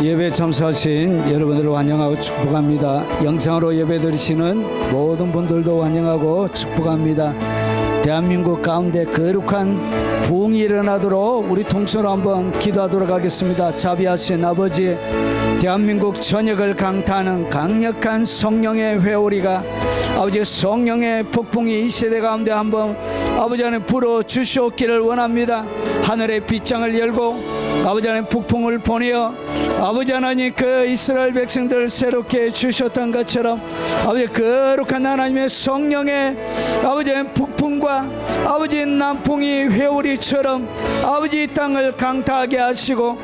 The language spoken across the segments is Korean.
예배 참석하신 여러분들을 환영하고 축복합니다. 영상으로 예배 드리시는 모든 분들도 환영하고 축복합니다. 대한민국 가운데 거룩한 부흥이 일어나도록 우리 통성으로 한번 기도하도록 하겠습니다. 자비하신 아버지, 대한민국 전역을 강타하는 강력한 성령의 회오리가 아버지 성령의 폭풍이 이 세대 가운데 한번 아버지 하나님 불어 주시옵기를 원합니다. 하늘의 빗장을 열고 아버지 하나님 폭풍을 보내어 아버지 하나님 그 이스라엘 백성들을 새롭게 주셨던 것처럼 아버지 거룩한 하나님의 성령의 아버지 폭풍과 아버지 남풍이 회오리처럼 아버지 이 땅을 강타하게 하시고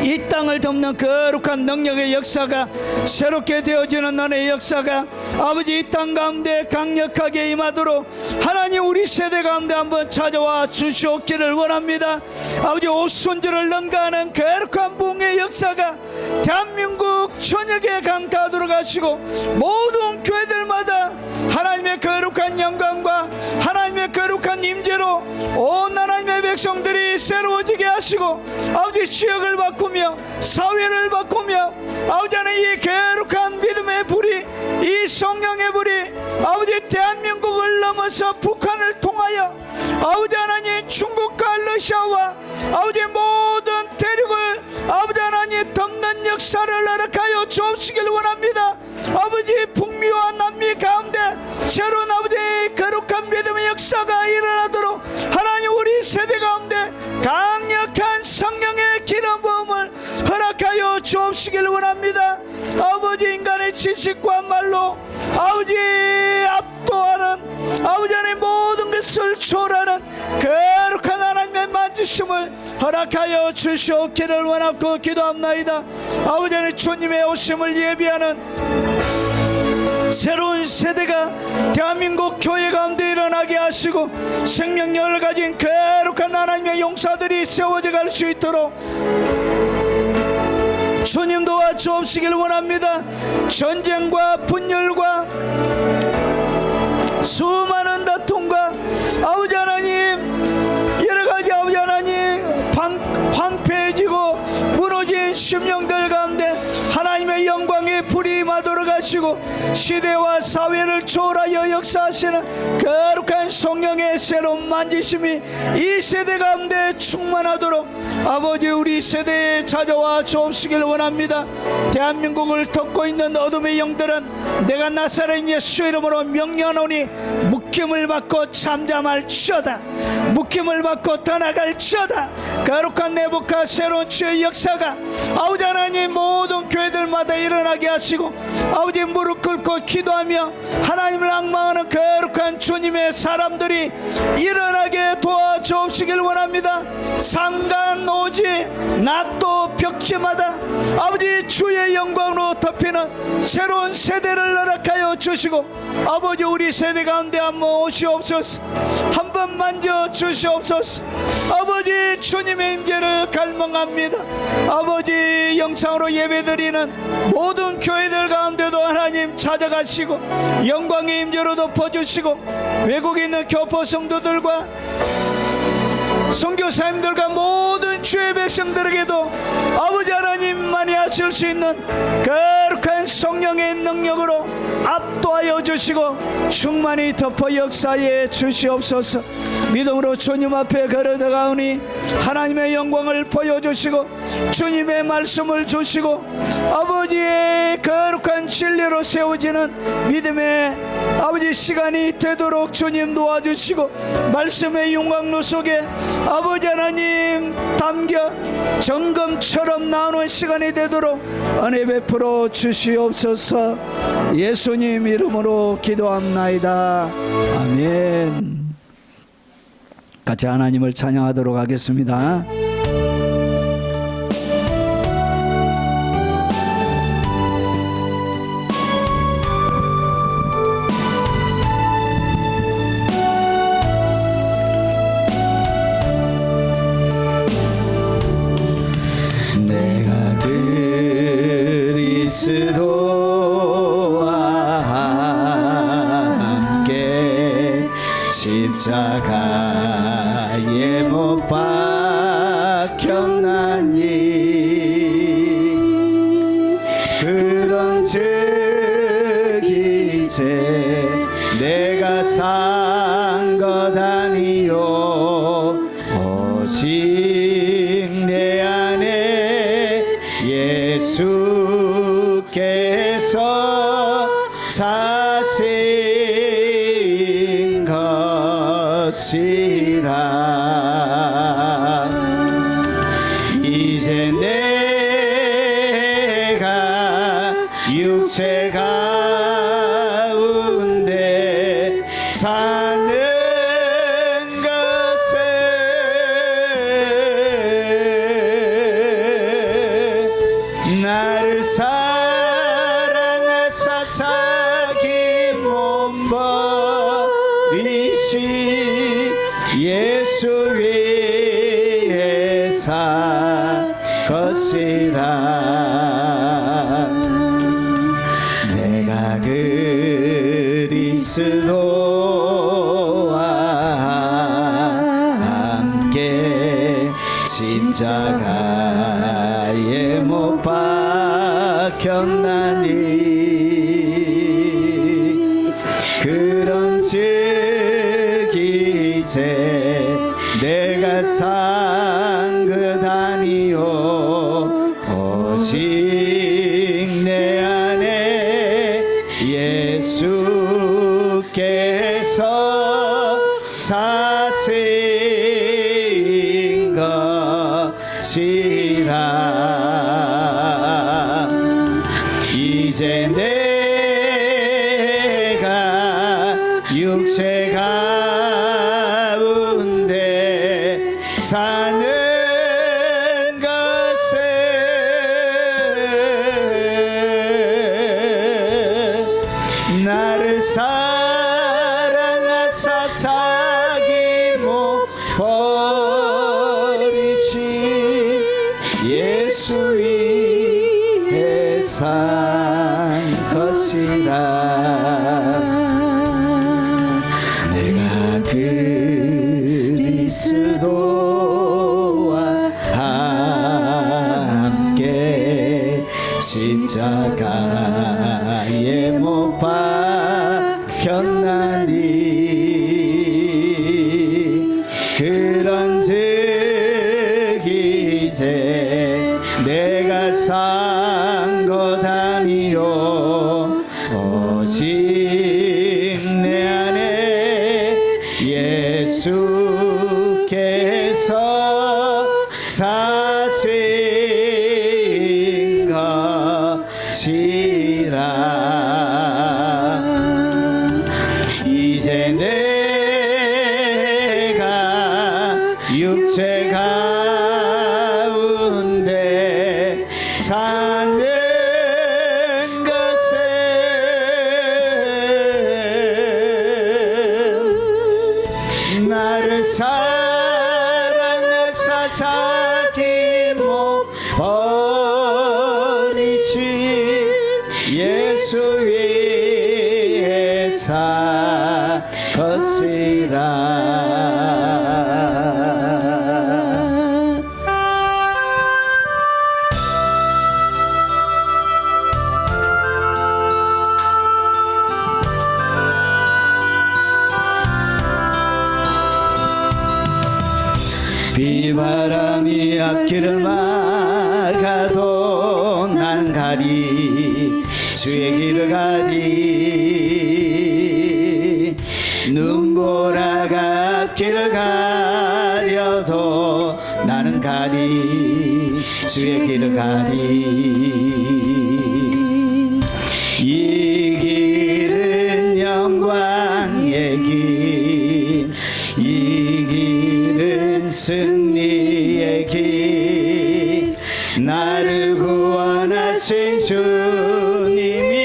이 땅을 덮는 거룩한 능력의 역사가 새롭게 되어지는 너의 역사가 아버지 이 땅 가운데 강력하게 임하도록 하나님 우리 세대 가운데 한번 찾아와 주시옵기를 원합니다. 아버지 오순절을 능가하는 거룩한 부흥의 역사가 대한민국 전역에 강타하도록 하시고 모든 교회들마다 하나님의 거룩한 영광과 하나님의 거룩한 임재로 온 하나님의 백성들이 새로워지게 하시고 아버지 지역을 바꾸며 사회를 바꾸며 아버지 하나님 이 거룩한 믿음의 불이 이 성령의 불이 아버지 대한민국을 넘어서 북한을 통하여 아버지 하나님 중국과 러시아와 아버지 모든 대륙을 아버지 하나님 덮는 역사를 허락하여 주옵시길 원합니다. 아버지 북미와 남미 가운데 새로운 아버지 거룩한 믿음의 역사가 일어나도록 하나님 우리 세대 가운데 강력한 성령의 기름 부음을 허락하여 주옵시길 원합니다. 아버지 인간의 지식과 말로 아버지 압도하는 아버지 하나님 모든 것을 초월하는 거룩한 하나님의 만지심을 허락하여 주시옵기를 원하고 기도합나이다. 아버지 하나님 주님의 오심을 예비하는 새로운 세대가 대한민국 교회 가운데 일어나게 하시고 생명력을 가진 거룩한 하나님의 용사들이 세워져 갈 수 있도록 주님 도와주옵시길 원합니다. 전쟁과 분열과 수많은 다툼과 아버지 하나님 여러가지 아버지 하나님 황폐해지고 무너진 심령들 가운데 하나님의 영광의 불이 임하도록 하시고 시대와 사회를 초월하여 역사하시는 거룩한 성령의 새로운 만지심이 이 세대 가운데 충만하도록 아버지 우리 세대에 찾아와 주옵시길 원합니다. 대한민국을 덮고 있는 어둠의 영들은 내가 나사렛 예수 이름으로 명령하노니 묶임을 받고 잠잠할지어다. 묶임을 받고 떠나갈지어다. 거룩한 내복과 새로운 주의 역사가 아버지 하나님 모든 교회들마다 일어나게 하시고 아버지 무릎 꿇고 기도하며 하나님을 앙망하는 거룩한 주님의 사람들이 일어나게 도와주옵시길 원합니다. 상간 오지 낮도 벽지마다 아버지 주의 영광으로 덮이는 새로운 세대를 허락하여 주시고 아버지 우리 세대 가운데 한번 오시옵소서. 한번 만져 주시옵소서. 아버지 주님의 임재를 갈망합니다. 아버지 영상으로 예배드리는 모든 교회들 가운데도 하나님 찾아가시고 영광의 임재로 덮어주시고 외국에 있는 교포 성도들과 선교사님들과 모든 주의 백성들에게도 아버지 하나님만이 하실 수 있는 거룩한 성령의 능력으로 압도하여 주시고 충만히 덮어 역사해 주시옵소서. 믿음으로 주님 앞에 걸어다가오니 하나님의 영광을 보여주시고 주님의 말씀을 주시고 아버지의 거룩한 진리로 세워지는 믿음의 아버지 시간이 되도록 주님 도와주시고 말씀의 영광로 속에 아버지 하나님 담겨 정금처럼 나오는 시간이 되도록 은혜 베풀어 주시옵소서. 예수님 이름으로 기도합나이다. 아멘. 같이 하나님을 찬양하도록 하겠습니다. 내가 그리스도와 함께 십자가에 못 박혔나니 예수께서 사신 것이라. 이제 내가 육체 가운데 사는 것은 나를 사랑하사 자기 몸 버리신 예수 위에 산 것이라. 내가 그리스도와 함께 십자가에 못 박혔나니 그런즉 이제 내가 산 것 아니요 오직 내 안에 예수께서 사신 것이라. 이제 내가 육체 가운데 사는 것은 나를 사랑하사 자기 몸 버리신 예수 위에 산 것이라. 내가 그리스도와 함께 십자가에 못 박혔나니 그런즉 이제 내가 산 것 아니요 오직 내 안에 예수께서 사신 것이라. 이제 내가 육체 가운데 사는 것은 나를 사랑하사 자기 몸 버리신 예수 위에 산 것이라. 비바람이 앞길을 막아도 난 가리 주의 길을 가리. 눈보라가 앞길을 가려도 나는 가리 주의 길을 가리. 이 길은 영광의 길, 이 길은 승리의 길. 나를 구원하신 주님이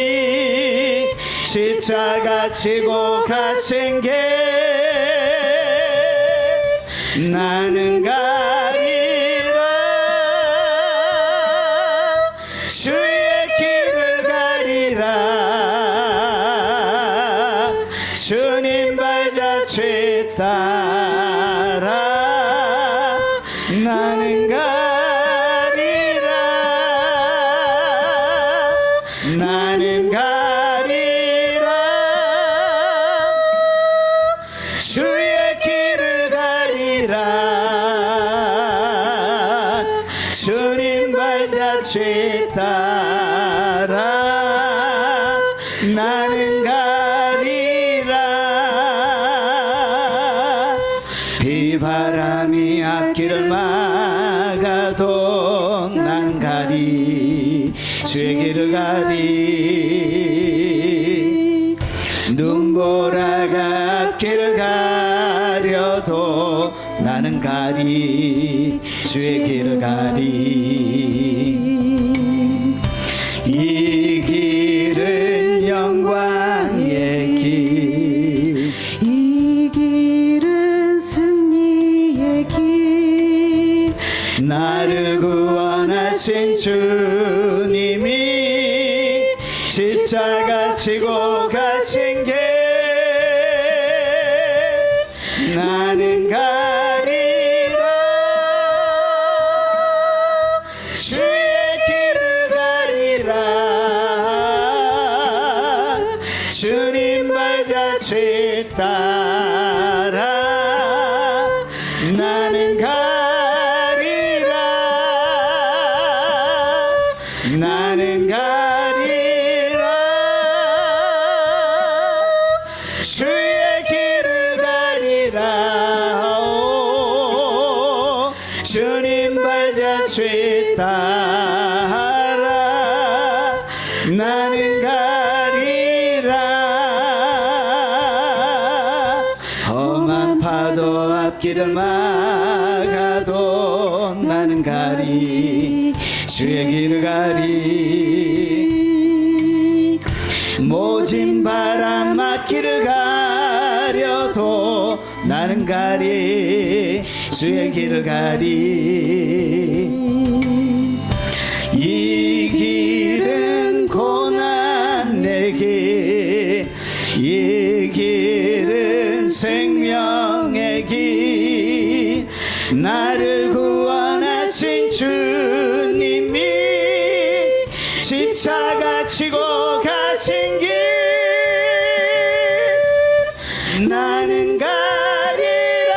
십자가 지고 가신 길 나는 가리라. 주의 길을 가리라. 주님 발자취 따라 나는 가리라. 나는 가리라. 주의 길을 가리라. 주님 발 발자취 따라 나는 가리라. 비바람이 앞길을 막아도 난 가리. 주의 길을 가리. 눈보라가 앞길을 가려도 나는 가리. 주의 길을 가리. 이 길은 영광의 길, 이 길은 승리의 길. 나를 구원하신 주님이 십자가 지고 가신 길. 나는 가리라. 주의 길을 가리라. 주님 발자취 따라 나는 가리라. 나는 가리라. 주의 길을 가리라. 오, 주님 발자취 따라 나는 가리라. 험한 파도 앞길을 막아도 나는 가리. 주의 길을 가리. 모진 바람 앞길을 가려도 나는 가리. 주의 길을 가리. 이 길은 고난의 길, 이 길은 생명의 길. 나를 구원하신 주님이 십자가 치고 가신 길. 나는 가리라.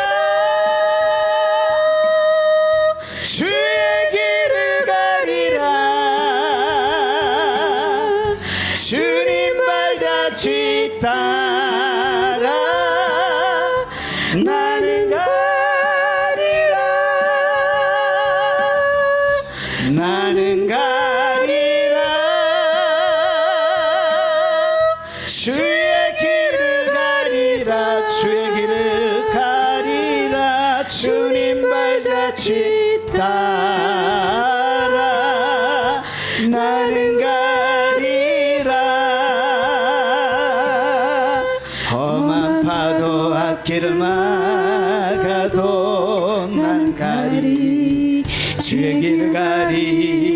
주의 길을 가리라. 주님 발자취 따라 나는 가리라. 나는 가리라. 주의 길을 가리라. 주의 길을 가리라. 주님 발자취 따라 나는 가리라. 험한 파도 앞길을 막아도 난 가리. 주의 길을 가리.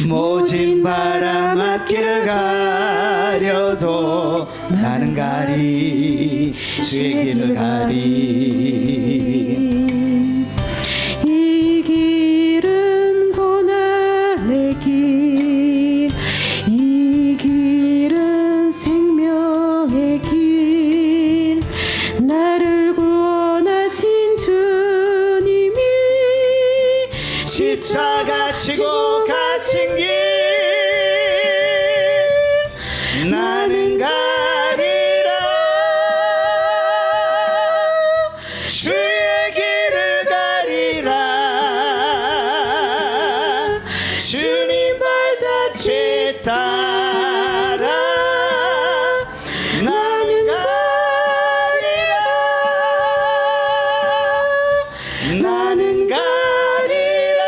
모진 바람 앞길을 가려도 나는 가리. 주의 길을 가리. 이 길은 고난의 길, 이 길은 생명의 길. 나를 구원하신 주님이 십자가 치고 가신 길. 나는 가리라. 주의 길을 가리라. 주님 발자취 따라 나는 가리라. 나는 가리라.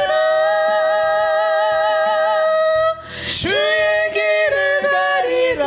주의 길을 가리라.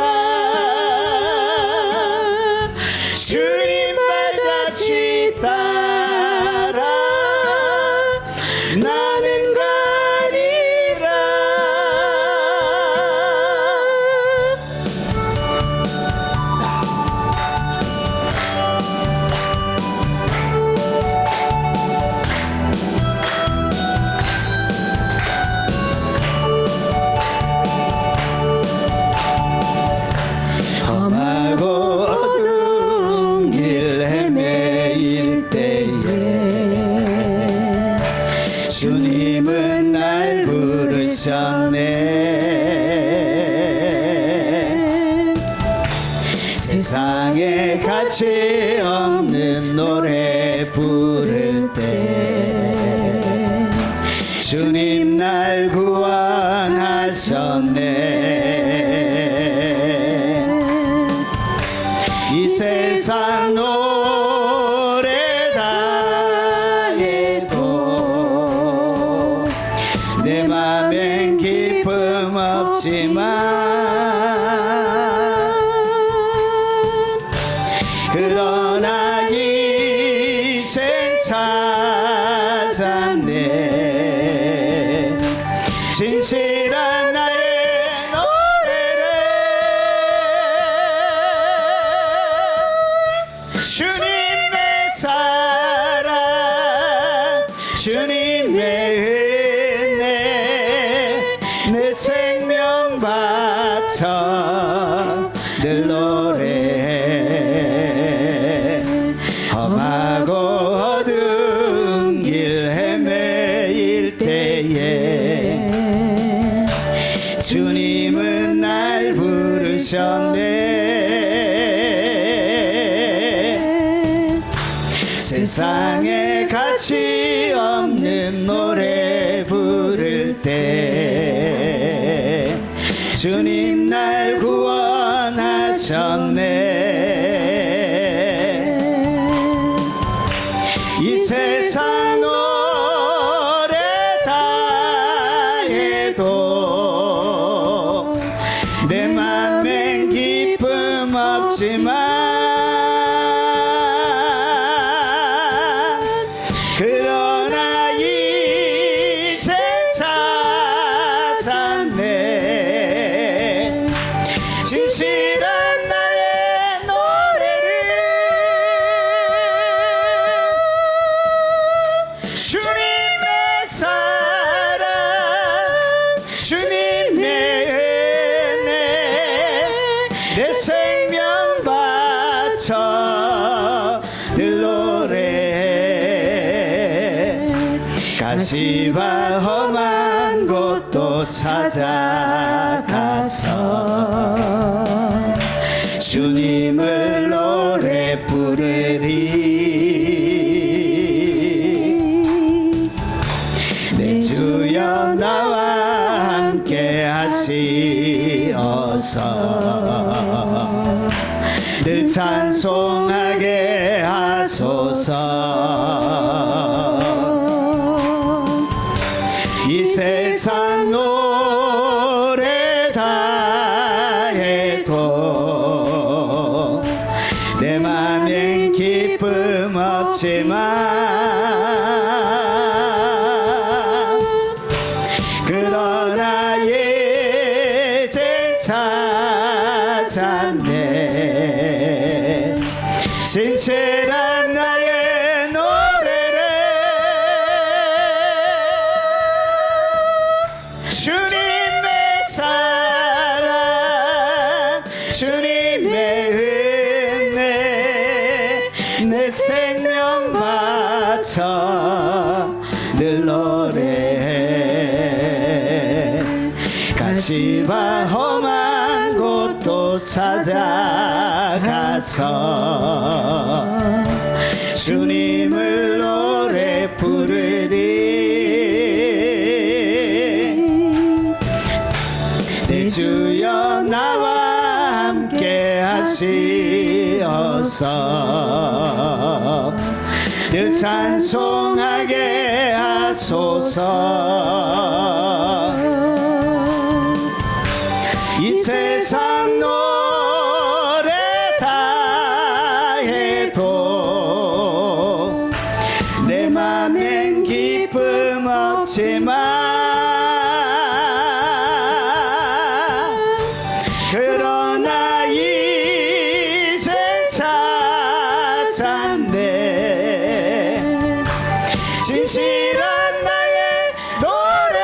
주님은 날 부르셨네. 세상에 가치 없는 노래 부를 때 주님 날 구원하셨네. 이 세상 노래 다 해도 내 맘엔 기쁨 없지만 그러나 이젠 찾았네. 진실한 나의 노래를 주님의 사랑 주님의 은혜 내 생명 바쳐 늘 노래해. 험하고 어두운 길 헤매일 때에 주님은 날 부르셨네. 세상에 가치 없는 노래 부를 때 주님 날 구원하셨네. 이 세상 노래 다 해도 내 맘엔 기쁨 없지만 그러나 이제 찾았네. 진실한 나의 노래를 주님의 사랑 주님의 은혜 내 생명 바쳐 늘 노래해. 가시와 험한 곳도 찾아가서 주님을 노래 부르리. 내 주여 나와 함께 하시어서 늘 찬송하게 하소서. 이 세상 노래 다 해도 내 맘엔 기쁨 없지만 그러나 이젠 찾았네. 진실한 나의 노래를 주님의 사랑 주님의 은혜 내 생명 바쳐 늘 노래해. 가시와 험한 곳도 찾아가서 주님을 노래 부르리. 내 주여 나와 함께 하시어서 늘 찬송하게 하소서. 이 세상 노래 다 해도 내 맘엔 기쁨 없지만 그러나 이젠 찾았네. 진실한 나의 노래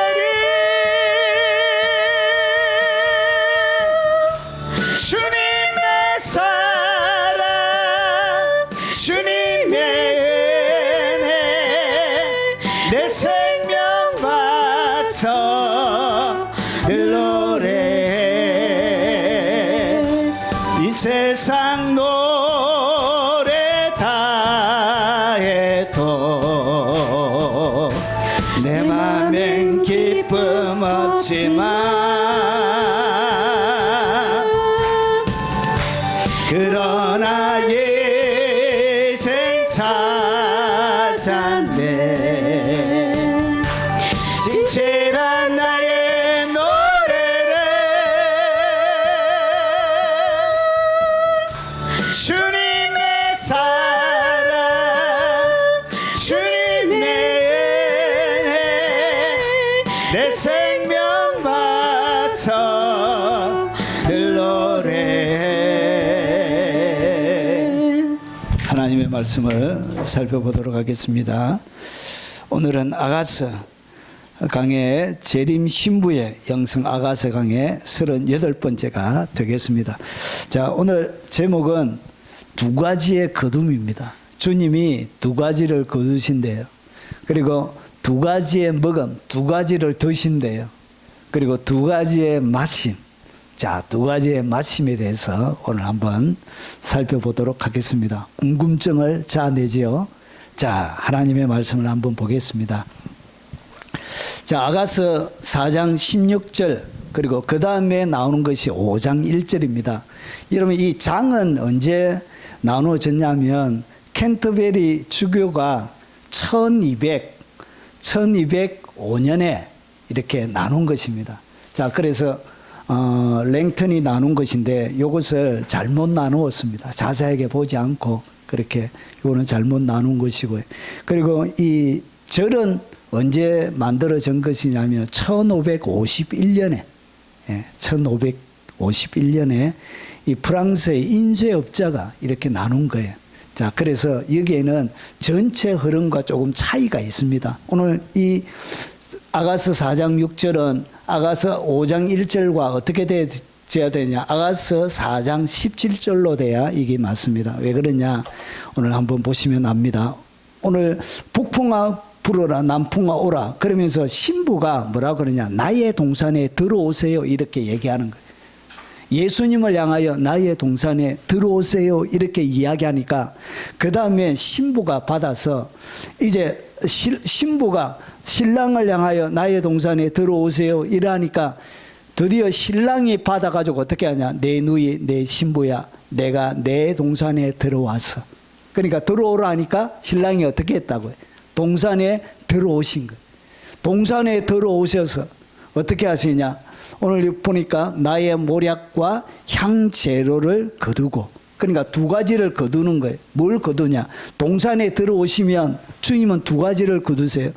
맞춰 늘 노래해. 이 세상 노래 다 해도 내 맘엔 기쁨 없지만 그러나 예생 찾았네. 진실한 나의 노래를 주님의 사랑 주님의 은혜 내 생명 바쳐 늘 노래해. 하나님의 말씀을 살펴보도록 하겠습니다. 오늘은 아가서 강의 재림 신부의 영성 아가서 강의 38번째가 되겠습니다. 자, 오늘 제목은 두 가지의 거둠입니다. 주님이 두 가지를 거두신대요. 그리고 두 가지의 먹음, 두 가지를 드신대요. 그리고 두 가지의 마심. 자, 두 가지의 마심에 대해서 오늘 한번 살펴보도록 하겠습니다. 궁금증을 자아내지요. 자, 하나님의 말씀을 한번 보겠습니다. 자, 아가서 4장 16절 그리고 그 다음에 나오는 것이 5장 1절입니다. 여러분, 이 장은 언제 나누어졌냐면 캔터베리 주교가 1205년에 이렇게 나눈 것입니다. 자, 그래서 랭턴이 나눈 것인데 이것을 잘못 나누었습니다. 자세하게 보지 않고 그렇게 이거는 잘못 나눈 것이고요. 그리고 이 절은 언제 만들어진 것이냐면 1551년에 1551년에 이 프랑스의 인쇄업자가 이렇게 나눈 거예요. 자, 그래서 여기에는 전체 흐름과 조금 차이가 있습니다. 오늘 이 아가서 4장 6절은 아가서 5장 1절과 어떻게 되어야 되냐? 아가서 4장 17절로 돼야 이게 맞습니다. 왜 그러냐? 오늘 한번 보시면 압니다. 오늘 북풍아 불어라 남풍아 오라 그러면서 신부가 뭐라 그러냐? 나의 동산에 들어오세요 이렇게 얘기하는 거예요. 예수님을 향하여 나의 동산에 들어오세요 이렇게 이야기하니까 그 다음에 신부가 받아서 이제 신부가 신랑을 향하여 나의 동산에 들어오세요 이러니까 드디어 신랑이 받아가지고 어떻게 하냐? 내 누이 내 신부야 내가 내 동산에 들어와서. 그러니까 들어오라 하니까 신랑이 어떻게 했다고요? 동산에 들어오신 거예요. 동산에 들어오셔서 어떻게 하시냐? 오늘 보니까 나의 모략과 향재료를 거두고, 그러니까 두 가지를 거두는 거예요. 뭘 거두냐? 동산에 들어오시면 주님은 두 가지를 거두세요.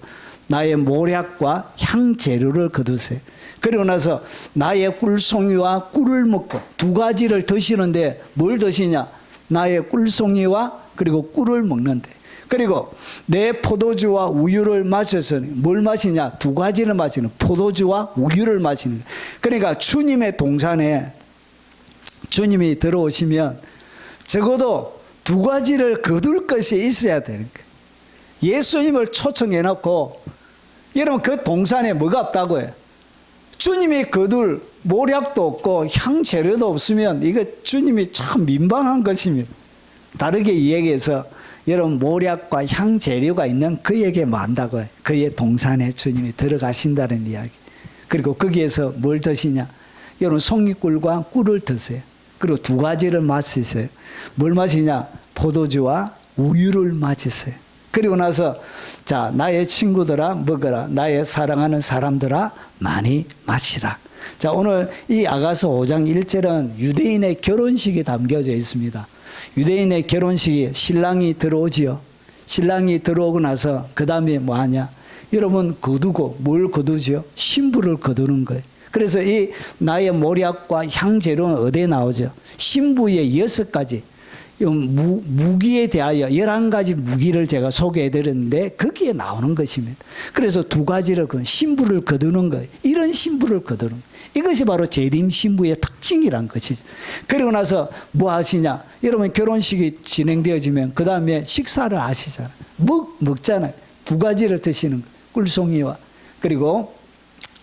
나의 모략과 향재료를 거두세요. 그리고 나서 나의 꿀송이와 꿀을 먹고 두 가지를 드시는데 뭘 드시냐? 나의 꿀송이와 그리고 꿀을 먹는데, 그리고 내 포도주와 우유를 마셔서 뭘 마시냐? 두 가지를 마시는, 포도주와 우유를 마시는 거예요. 그러니까 주님의 동산에 주님이 들어오시면 적어도 두 가지를 거둘 것이 있어야 되는 거예요. 예수님을 초청해 놓고 여러분 그 동산에 뭐가 없다고요? 주님이 거둘 모략도 없고 향재료도 없으면 이거 주님이 참 민망한 것입니다. 다르게 이야기해서 여러분 모략과 향재료가 있는 그에게 뭐 한다고요? 그의 동산에 주님이 들어가신다는 이야기. 그리고 거기에서 뭘 드시냐? 여러분 송이꿀과 꿀을 드세요. 그리고 두 가지를 마시세요. 뭘 마시냐? 포도주와 우유를 마시세요. 그리고 나서 자, 나의 친구들아 먹어라. 나의 사랑하는 사람들아 많이 마시라. 자, 오늘 이 아가서 5장 1절은 유대인의 결혼식이 담겨져 있습니다. 유대인의 결혼식이 신랑이 들어오지요. 신랑이 들어오고 나서 그 다음에 뭐 하냐? 여러분 거두고 뭘 거두죠? 신부를 거두는 거예요. 그래서 이 나의 모략과 향재료는 어디에 나오죠? 신부의 6가지 무기에 대하여 11가지 무기를 제가 소개해드렸는데 거기에 나오는 것입니다. 그래서 두 가지를 신부를 거두는 거예요. 이런 신부를 거두는 거예요. 이것이 바로 재림 신부의 특징이란 것이죠. 그리고 나서 뭐 하시냐? 여러분 결혼식이 진행되어지면 그 다음에 식사를 하시잖아요. 먹잖아요. 두 가지를 드시는 거예요. 꿀송이와 그리고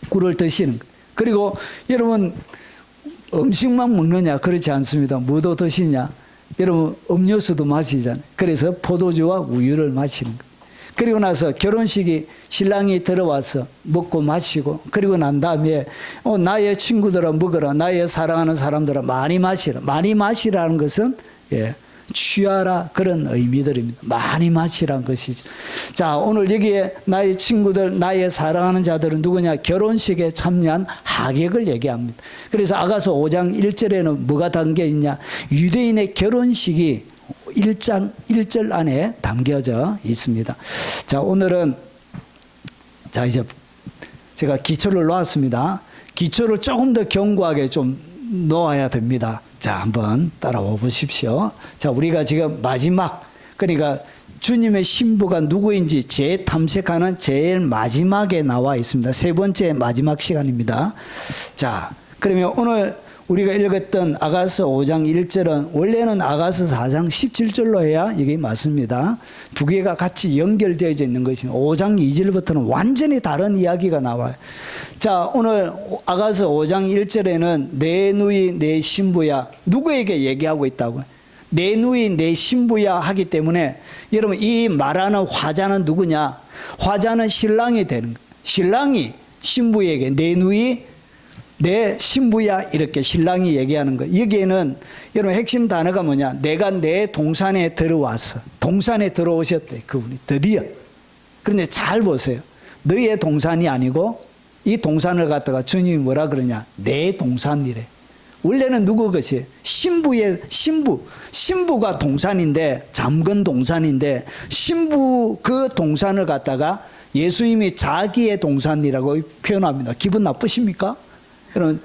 꿀을 드시는 거예요. 그리고 여러분 음식만 먹느냐? 그렇지 않습니다. 뭐도 드시냐? 여러분 음료수도 마시잖아요. 그래서 포도주와 우유를 마시는 거예요. 그리고 나서 결혼식이 신랑이 들어와서 먹고 마시고, 그리고 난 다음에 나의 친구들아 먹어라, 나의 사랑하는 사람들아 많이 마시라. 많이 마시라는 것은 취하라, 그런 의미들입니다. 많이 마시라는 것이죠. 자, 오늘 여기에 나의 친구들, 나의 사랑하는 자들은 누구냐? 결혼식에 참여한 하객을 얘기합니다. 그래서 아가서 5장 1절에는 뭐가 담겨 있냐? 유대인의 결혼식이 1장 1절 안에 담겨져 있습니다. 자, 오늘은 자 이제 제가 기초를 놓았습니다. 기초를 조금 더 견고하게 좀 놓아야 됩니다. 자, 한번 따라와 보십시오. 자, 우리가 지금 마지막, 그러니까 주님의 신부가 누구인지 재탐색하는 제일 마지막에 나와 있습니다. 세 번째 마지막 시간입니다. 자, 그러면 오늘 우리가 읽었던 아가서 5장 1절은 원래는 아가서 4장 17절로 해야 이게 맞습니다. 두 개가 같이 연결되어 있는 것입니다. 5장 2절부터는 완전히 다른 이야기가 나와요. 자, 오늘 아가서 5장 1절에는 내 누이 내 신부야, 누구에게 얘기하고 있다고요? 내 누이 내 신부야 하기 때문에 여러분 이 말하는 화자는 누구냐? 화자는 신랑이 되는 거예요. 신랑이 신부에게 내 누이 내 신부야 이렇게 신랑이 얘기하는 거예요. 여기에는 여러분 핵심 단어가 뭐냐? 내가 내 동산에 들어왔어. 동산에 들어오셨대, 그분이 드디어. 그런데 잘 보세요. 너의 동산이 아니고 이 동산을 갖다가 주님이 뭐라 그러냐? 내 동산이래. 원래는 누구 것이? 신부가 동산인데, 잠근 동산인데, 신부 그 동산을 갖다가 예수님이 자기의 동산이라고 표현합니다. 기분 나쁘십니까? 여러분,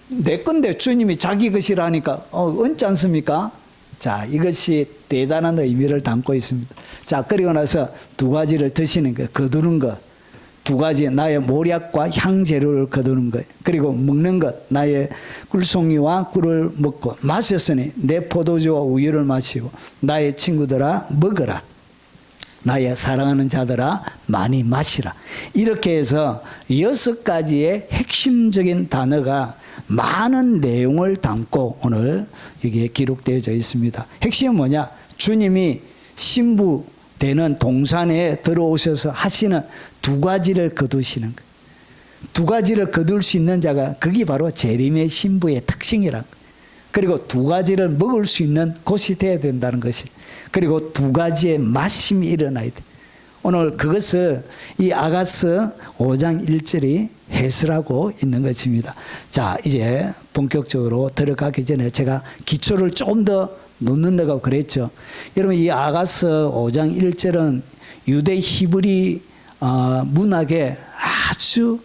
내 건데 주님이 자기 것이라 하니까 얹지 않습니까? 자, 이것이 대단한 의미를 담고 있습니다. 자, 그리고 나서 두 가지를 드시는 거, 거두는 것. 두 가지, 나의 모략과 향재료를 거두는 것. 그리고 먹는 것, 나의 꿀송이와 꿀을 먹고 마셨으니 내 포도주와 우유를 마시고 나의 친구들아 먹어라. 나의 사랑하는 자들아 많이 마시라. 이렇게 해서 6가지의 핵심적인 단어가 많은 내용을 담고 오늘 여기에 기록되어져 있습니다. 핵심은 뭐냐? 주님이 신부 되는 동산에 들어오셔서 하시는 두 가지를 거두시는 거예요. 두 가지를 거둘 수 있는 자가 그게 바로 재림의 신부의 특징이란 거예요. 그리고 두 가지를 먹을 수 있는 곳이 되어야 된다는 것이, 그리고 두 가지의 마심이 일어나야 돼. 오늘 그것을 이 아가서 5장 1절이 해설하고 있는 것입니다. 자, 이제 본격적으로 들어가기 전에 제가 기초를 조금 더 놓는다고 그랬죠. 여러분, 이 아가서 5장 1절은 유대 히브리 문학의 아주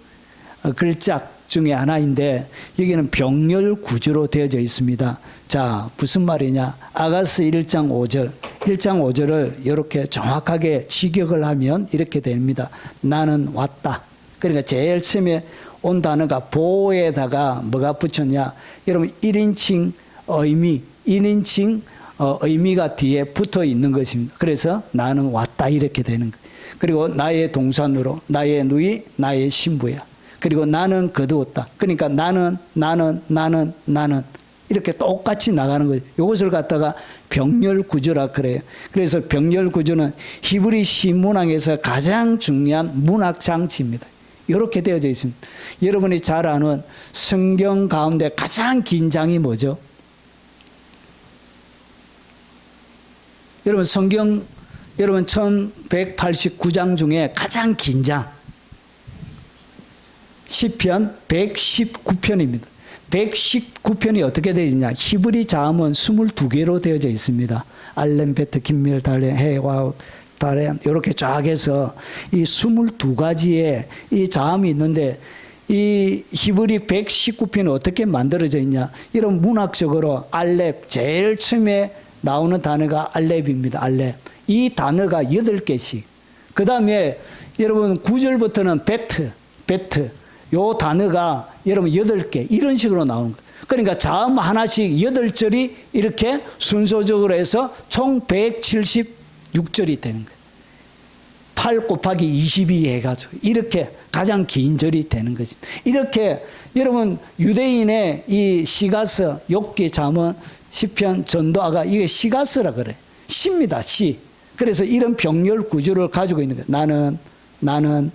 글작 중에 하나인데 여기는 병렬 구조로 되어져 있습니다. 자, 무슨 말이냐? 아가서 1장 5절. 1장 5절을 이렇게 정확하게 직역을 하면 이렇게 됩니다. 나는 왔다. 그러니까 제일 처음에 온 단어가 보에다가 뭐가 붙였냐? 여러분 1인칭 의미, 1인칭 의미가 뒤에 붙어 있는 것입니다. 그래서 나는 왔다 이렇게 되는 거예요. 그리고 나의 동산으로 나의 누이 나의 신부야. 그리고 나는 거두었다. 그러니까 나는 이렇게 똑같이 나가는 거예요. 이것을 갖다가 병렬 구조라 그래요. 그래서 병렬 구조는 히브리 시문학에서 가장 중요한 문학 장치입니다. 이렇게 되어져 있습니다. 여러분이 잘 아는 성경 가운데 가장 긴 장이 뭐죠? 여러분 성경, 여러분 1189장 중에 가장 긴 장 시편 119편입니다. 119편이 어떻게 되어 있냐? 히브리 자음은 22개로 되어져 있습니다. 알렘베트, 김밀, 달렌, 해와, 달렌 이렇게 쫙 해서 이 22가지의 이 자음이 있는데 이 히브리 119편이 어떻게 만들어져 있냐? 이런 문학적으로 알렙, 제일 처음에 나오는 단어가 알렙입니다. 알렙. 이 단어가 8개씩. 그 다음에 여러분 9절부터는 베트. 요 단어가 여러분 8개 이런 식으로 나오는 거예요. 그러니까 자음 하나씩 8절이 이렇게 순서적으로 해서 총 176절이 되는 거예요. 8 곱하기 22 해가지고 이렇게 가장 긴 절이 되는 것입니다. 이렇게 여러분 유대인의 이 시가서, 욥기, 잠언, 시편, 전도아가 이게 시가서라 그래. 시입니다. 시. 그래서 이런 병렬 구조를 가지고 있는 거예요. 나는.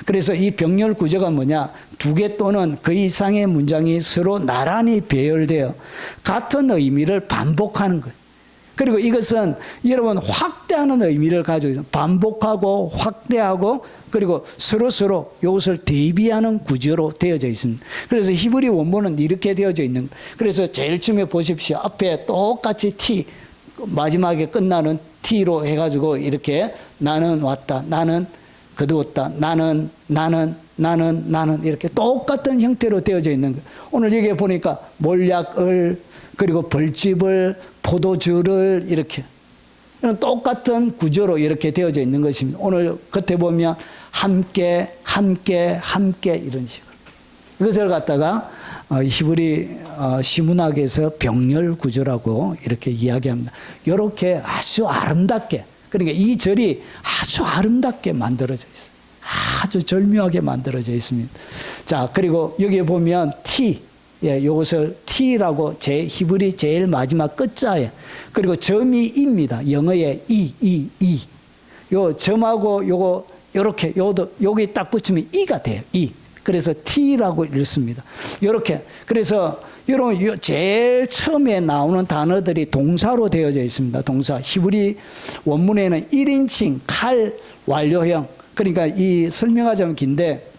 그래서 이 병렬 구조가 뭐냐? 2개 또는 그 이상의 문장이 서로 나란히 배열되어 같은 의미를 반복하는 거예요. 그리고 이것은 여러분 확대하는 의미를 가지고 있어요. 반복하고 확대하고 그리고 서로 이것을 대비하는 구조로 되어져 있습니다. 그래서 히브리 원문은 이렇게 되어져 있는 거예요. 그래서 제일 처음에 보십시오. 앞에 똑같이 T, 마지막에 끝나는 T로 해가지고 이렇게 나는 왔다, 나는 거두었다, 나는 이렇게 똑같은 형태로 되어져 있는 거예요. 오늘 여기에 보니까 몰약을 그리고 벌집을 포도주를 이렇게 이런 똑같은 구조로 이렇게 되어져 있는 것입니다. 오늘 겉에 보면 함께 이런 식으로 이것을 갖다가 히브리 시문학에서 병렬 구조라고 이렇게 이야기합니다. 이렇게 아주 아름답게, 그러니까 이 절이 아주 아름답게 만들어져 있어요. 아주 절묘하게 만들어져 있습니다. 자, 그리고 여기에 보면 T, 이것을 T라고 히브리 제일 마지막 끝자에, 그리고 점이 입니다. 영어의 이. 요 점하고 요거 요렇게 여기 딱 붙이면 이가 돼요. 이. 그래서 T라고 읽습니다. 요렇게. 그래서 요런 제일 처음에 나오는 단어들이 동사로 되어져 있습니다. 동사. 히브리 원문에는 1인칭 칼 완료형. 그러니까 이 설명하자면 긴데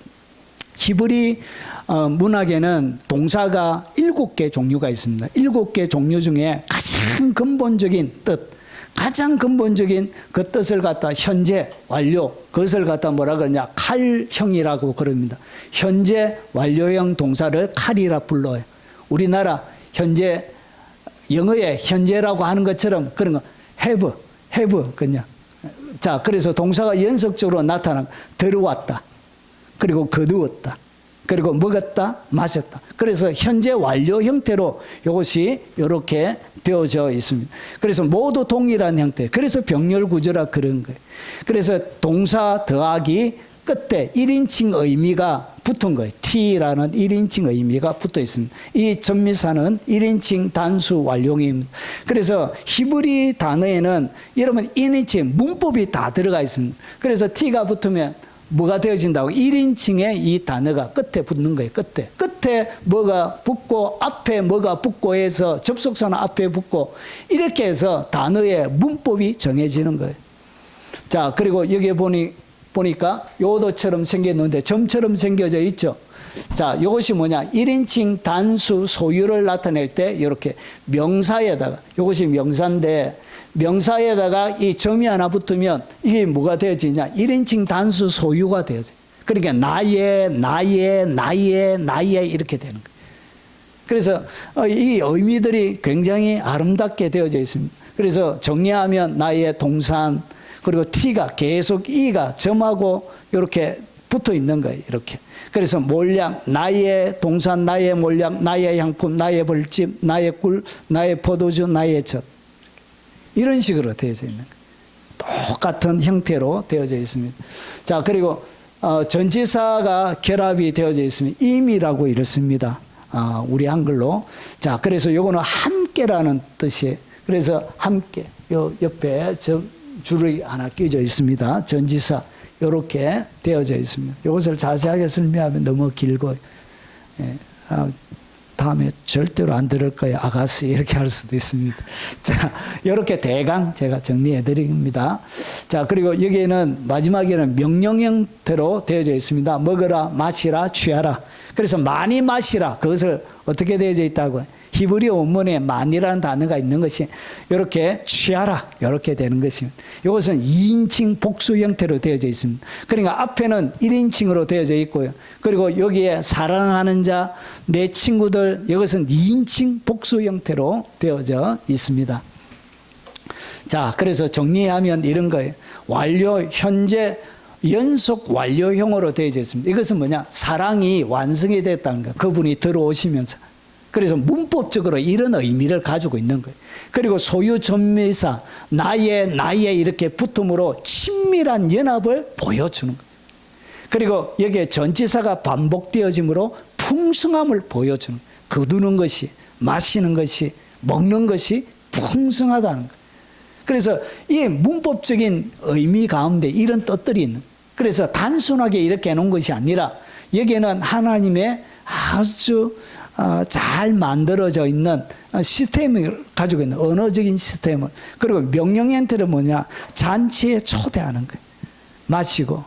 히브리 문학에는 동사가 7개 종류가 있습니다. 7개 종류 중에 가장 근본적인 그 뜻을 갖다 현재 완료, 그것을 갖다 뭐라 그러냐, 칼형이라고 그럽니다. 현재 완료형 동사를 칼이라 불러요. 우리나라 현재, 영어에 현재라고 하는 것처럼 그런 거 have 그냥. 자, 그래서 동사가 연속적으로 나타나면 들어왔다, 그리고 거두었다, 그리고 먹었다, 마셨다. 그래서 현재 완료 형태로 이것이 이렇게 되어져 있습니다. 그래서 모두 동일한 형태. 그래서 병렬 구조라 그런 거예요. 그래서 동사 더하기 끝에 1인칭 의미가 붙은 거예요. T라는 1인칭 의미가 붙어 있습니다. 이 전미사는 1인칭 단수 완료형입니다. 그래서 히브리 단어에는 여러분 1인칭 문법이 다 들어가 있습니다. 그래서 T가 붙으면 뭐가 되어진다고? 1인칭에 이 단어가 끝에 붙는 거예요. 끝에 뭐가 붙고 앞에 뭐가 붙고 해서 접속사는 앞에 붙고 이렇게 해서 단어의 문법이 정해지는 거예요. 자, 그리고 여기에 보니까 요도처럼 생겼는데 점처럼 생겨져 있죠. 자, 이것이 뭐냐? 1인칭 단수 소유를 나타낼 때 이렇게 명사에다가, 이것이 명사인데 명사에다가 이 점이 하나 붙으면 이게 뭐가 되어지냐? 1인칭 단수 소유가 되어져요. 그러니까 나의 이렇게 되는 거예요. 그래서 이 의미들이 굉장히 아름답게 되어져 있습니다. 그래서 정리하면 나의 동산, 그리고 T가 계속 E가 점하고 이렇게 붙어 있는 거예요. 이렇게. 그래서 몰약, 나의 동산, 나의 몰약, 나의 향품, 나의 벌집, 나의 꿀, 나의 포도주, 나의 젖. 이런 식으로 되어져 있는 거예요. 똑같은 형태로 되어져 있습니다. 자, 그리고 전치사가 결합이 되어져 있으면 임이라고 읽습니다. 우리 한글로. 자, 그래서 요거는 함께라는 뜻이에요. 그래서 함께, 요 옆에 줄이 하나 끼어져 있습니다. 전치사 이렇게 되어져 있습니다. 이것을 자세하게 설명하면 너무 길고, 다음에 절대로 안 들을 거예요. 아가씨 이렇게 할 수도 있습니다. 자, 이렇게 대강 제가 정리해 드립니다. 자, 그리고 여기에는 마지막에는 명령 형태로 되어져 있습니다. 먹어라, 마시라, 취하라. 그래서 많이 마시라. 그것을 어떻게 되어져 있다고요? 히브리 원문에 만이라는 단어가 있는 것이 이렇게 취하라 이렇게 되는 것입니다. 이것은 2인칭 복수 형태로 되어져 있습니다. 그러니까 앞에는 1인칭으로 되어져 있고요. 그리고 여기에 사랑하는 자, 내 친구들, 이것은 2인칭 복수 형태로 되어져 있습니다. 자, 그래서 정리하면 이런 거예요. 완료, 현재 연속 완료형으로 되어져 있습니다. 이것은 뭐냐? 사랑이 완성이 됐다는 거예요. 그분이 들어오시면서. 그래서 문법적으로 이런 의미를 가지고 있는 거예요. 그리고 소유 전미사 나의 이렇게 붙음으로 친밀한 연합을 보여주는 거예요. 그리고 여기에 전치사가 반복되어짐으로 풍성함을 보여주는 거예요. 거두는 것이, 마시는 것이, 먹는 것이 풍성하다는 거예요. 그래서 이 문법적인 의미 가운데 이런 뜻들이 있는 거예요. 그래서 단순하게 이렇게 해놓은 것이 아니라 여기에는 하나님의 아주 잘 만들어져 있는 시스템을 가지고 있는 언어적인 시스템을, 그리고 명령 형태는 뭐냐, 잔치에 초대하는 거예요. 마시고,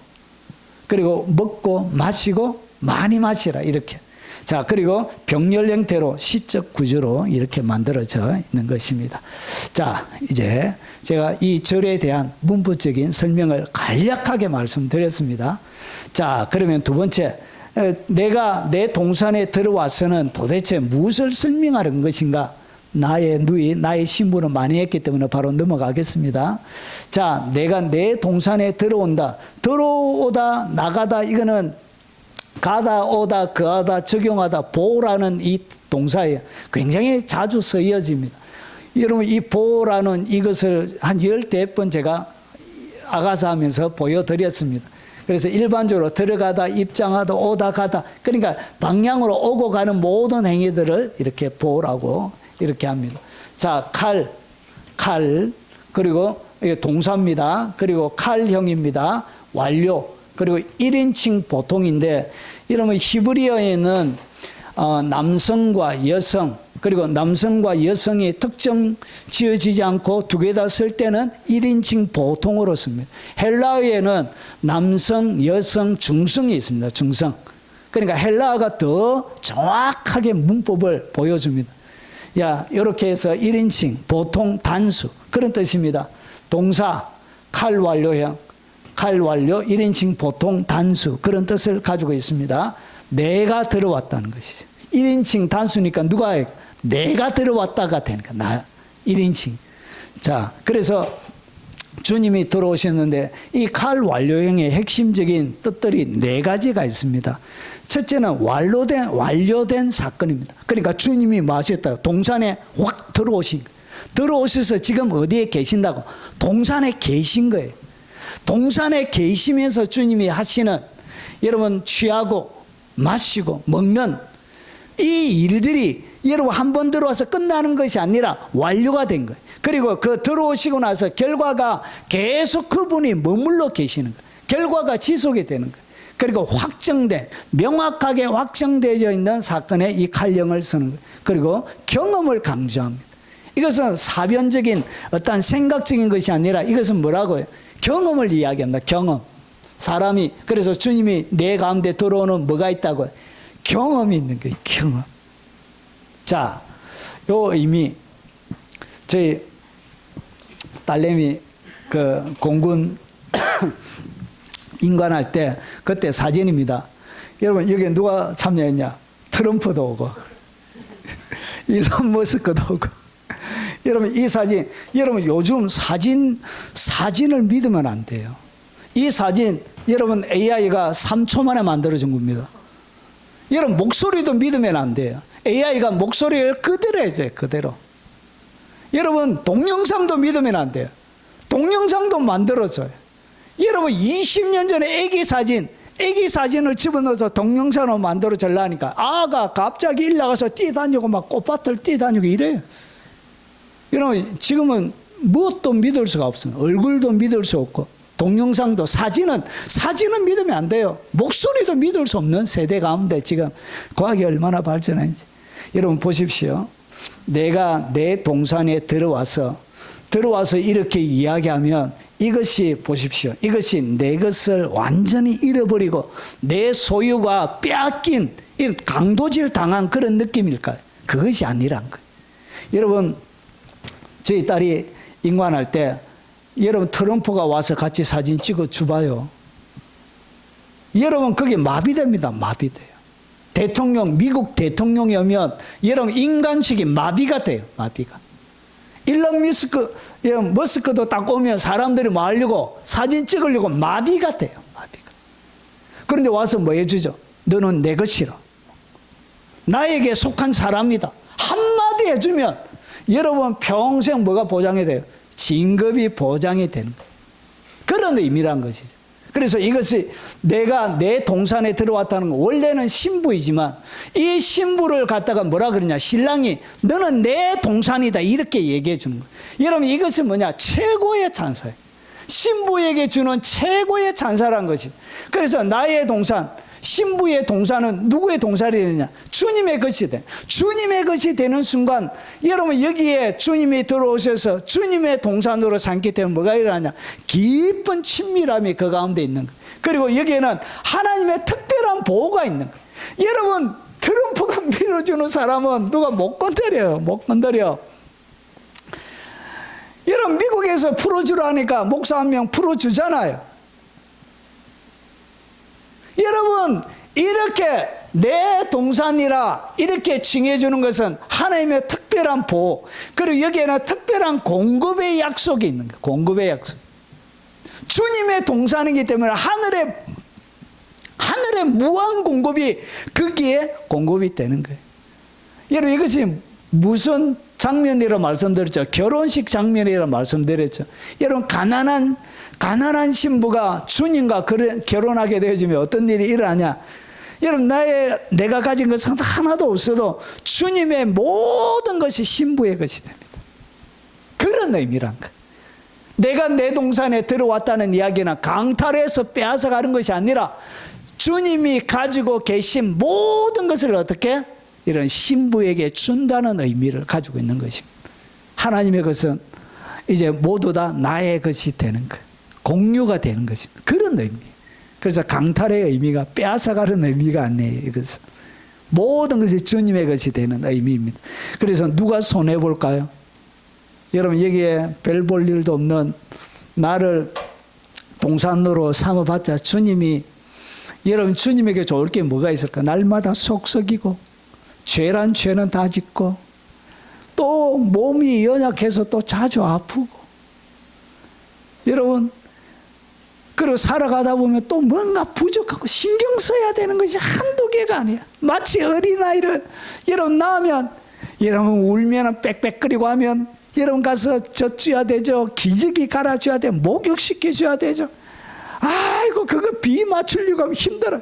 그리고 먹고 마시고 많이 마시라, 이렇게. 자, 그리고 병렬 형태로 시적 구조로 이렇게 만들어져 있는 것입니다. 자, 이제 제가 이 절에 대한 문법적인 설명을 간략하게 말씀드렸습니다. 자, 그러면 두 번째, 내가 내 동산에 들어와서는 도대체 무엇을 설명하는 것인가? 나의 누이, 나의 신부는 많이 했기 때문에 바로 넘어가겠습니다. 자, 내가 내 동산에 들어온다. 들어오다, 나가다, 이거는 가다, 오다, 거하다, 적용하다, 보라는 이 동사에 굉장히 자주 쓰여집니다. 여러분, 이 보라는 이것을 한 10번 제가 아가사 하면서 보여드렸습니다. 그래서 일반적으로 들어가다, 입장하다, 오다, 가다, 그러니까 방향으로 오고 가는 모든 행위들을 이렇게 보라고 이렇게 합니다. 자, 칼, 그리고 이게 동사입니다. 그리고 칼형입니다. 완료. 그리고 1인칭 보통인데, 이러면 히브리어에는 남성과 여성, 그리고 남성과 여성이 특정 지어지지 않고 두 개 다 쓸 때는 1인칭 보통으로 씁니다. 헬라어에는 남성, 여성, 중성이 있습니다. 중성. 그러니까 헬라어가 더 정확하게 문법을 보여줍니다. 야, 이렇게 해서 1인칭, 보통, 단수, 그런 뜻입니다. 동사, 칼 완료형, 칼 완료, 1인칭, 보통, 단수, 그런 뜻을 가지고 있습니다. 내가 들어왔다는 것이죠. 1인칭 단수니까 누가 해? 내가 들어왔다가 되니까 나 1인칭. 자, 그래서 주님이 들어오셨는데 이 칼 완료형의 핵심적인 뜻들이 4가지가 있습니다. 첫째는 완료된 사건입니다. 그러니까 주님이 뭐 하셨다고? 동산에 확 들어오신 거예요. 들어오셔서 지금 어디에 계신다고? 동산에 계신 거예요. 동산에 계시면서 주님이 하시는, 여러분, 취하고 마시고 먹는 이 일들이 여러분 한 번 들어와서 끝나는 것이 아니라 완료가 된 거예요. 그리고 그 들어오시고 나서 결과가 계속 그분이 머물러 계시는 거예요. 결과가 지속이 되는 거예요. 그리고 확정된, 명확하게 확정되어 있는 사건에 이 칼형을 쓰는 거예요. 그리고 경험을 강조합니다. 이것은 사변적인 어떤 생각적인 것이 아니라 이것은 뭐라고요? 경험을 이야기합니다. 경험. 사람이, 그래서 주님이 내 가운데 들어오는 뭐가 있다고요? 경험이 있는 거예요. 경험. 자, 요 의미, 저희 딸내미 그 공군 인관할 때 그때 사진입니다. 여러분, 여기 누가 참여했냐? 트럼프도 오고 일론 머스크도 오고. 여러분, 이 사진, 여러분 요즘 사진을 믿으면 안 돼요. 이 사진 여러분 AI가 3초 만에 만들어준 겁니다. 여러분, 목소리도 믿으면 안 돼요. AI가 목소리를 그대로 해줘요. 그대로. 여러분, 동영상도 믿으면 안 돼요. 동영상도 만들어줘요. 여러분, 20년 전에 애기 사진을 집어넣어서 동영상으로 만들어주려니까 아가 갑자기 일 나가서 뛰다니고 막 꽃밭을 뛰다니고 이래요. 여러분, 지금은 무엇도 믿을 수가 없어요. 얼굴도 믿을 수 없고, 동영상도, 사진은 믿으면 안 돼요. 목소리도 믿을 수 없는 세대 가운데 지금 과학이 얼마나 발전했는지. 여러분 보십시오. 내가 내 동산에 들어와서 이렇게 이야기하면 이것이, 보십시오. 이것이 내 것을 완전히 잃어버리고 내 소유가 빼앗긴 강도질 당한 그런 느낌일까요? 그것이 아니란 거예요. 여러분, 저희 딸이 인관할 때 여러분 트럼프가 와서 같이 사진 찍어 줘봐요. 여러분 그게 마비됩니다. 마비돼요. 미국 대통령이 오면 여러분 인간식이 마비가 돼요. 마비가. 일론 머스크도 딱 오면 사람들이 뭐 하려고 사진 찍으려고 마비가 돼요. 마비가. 그런데 와서 뭐 해주죠? 너는 내 것이라. 나에게 속한 사람이다. 한마디 해주면 여러분 평생 뭐가 보장이 돼요? 진급이 보장이 되는 거예요. 그런 의미란 것이죠. 그래서 이것이 내가 내 동산에 들어왔다는 건 원래는 신부이지만 이 신부를 갖다가 뭐라 그러냐, 신랑이 너는 내 동산이다 이렇게 얘기해 주는 거예요. 여러분 이것은 뭐냐, 최고의 찬사예요. 신부에게 주는 최고의 찬사란 것이. 그래서 나의 동산, 신부의 동산은 누구의 동산이 되느냐? 주님의 것이 돼. 주님의 것이 되는 순간 여러분 여기에 주님이 들어오셔서 주님의 동산으로 삼기 때문에 뭐가 일어나냐? 깊은 친밀함이 그 가운데 있는 거예요. 그리고 여기에는 하나님의 특별한 보호가 있는 거예요. 여러분 트럼프가 밀어주는 사람은 누가 못 건드려요. 못 건드려. 여러분 미국에서 풀어주라니까 목사 한 명 풀어주잖아요. 여러분 이렇게 내 동산이라 이렇게 칭해주는 것은 하나님의 특별한 보호, 그리고 여기에는 특별한 공급의 약속이 있는 거예요. 공급의 약속. 주님의 동산이기 때문에 하늘의 무한 공급이 거기에 공급이 되는 거예요. 여러분 이것이 무슨 장면이라 말씀드렸죠? 결혼식 장면이라 말씀드렸죠. 여러분 가난한 신부가 주님과 결혼하게 되어지면 어떤 일이 일어나냐? 여러분 내가 가진 것은 하나도 없어도 주님의 모든 것이 신부의 것이 됩니다. 그런 의미란 거예요. 내가 내 동산에 들어왔다는 이야기는 강탈해서 빼앗아가는 것이 아니라 주님이 가지고 계신 모든 것을 어떻게? 이런 신부에게 준다는 의미를 가지고 있는 것입니다. 하나님의 것은 이제 모두 다 나의 것이 되는 거예요. 공유가 되는 것입니다. 그런 의미예요. 그래서 강탈의 의미가 빼앗아가는 의미가 아니에요. 이것은 모든 것이 주님의 것이 되는 의미입니다. 그래서 누가 손해볼까요? 여러분 여기에 별 볼 일도 없는 나를 동산으로 삼아봤자 주님이, 여러분 주님에게 좋을 게 뭐가 있을까? 날마다 속썩이고 죄란 죄는 다 짓고 또 몸이 연약해서 또 자주 아프고, 여러분 그리고 살아가다 보면 또 뭔가 부족하고 신경 써야 되는 것이 한두 개가 아니야. 마치 어린아이를 여러분 낳으면 여러분 울면 빽빽거리고 하면 여러분 가서 젖줘야 되죠. 기저귀 갈아줘야 돼. 목욕시켜줘야 되죠. 아이고 그거 비 맞추려고 하면 힘들어요.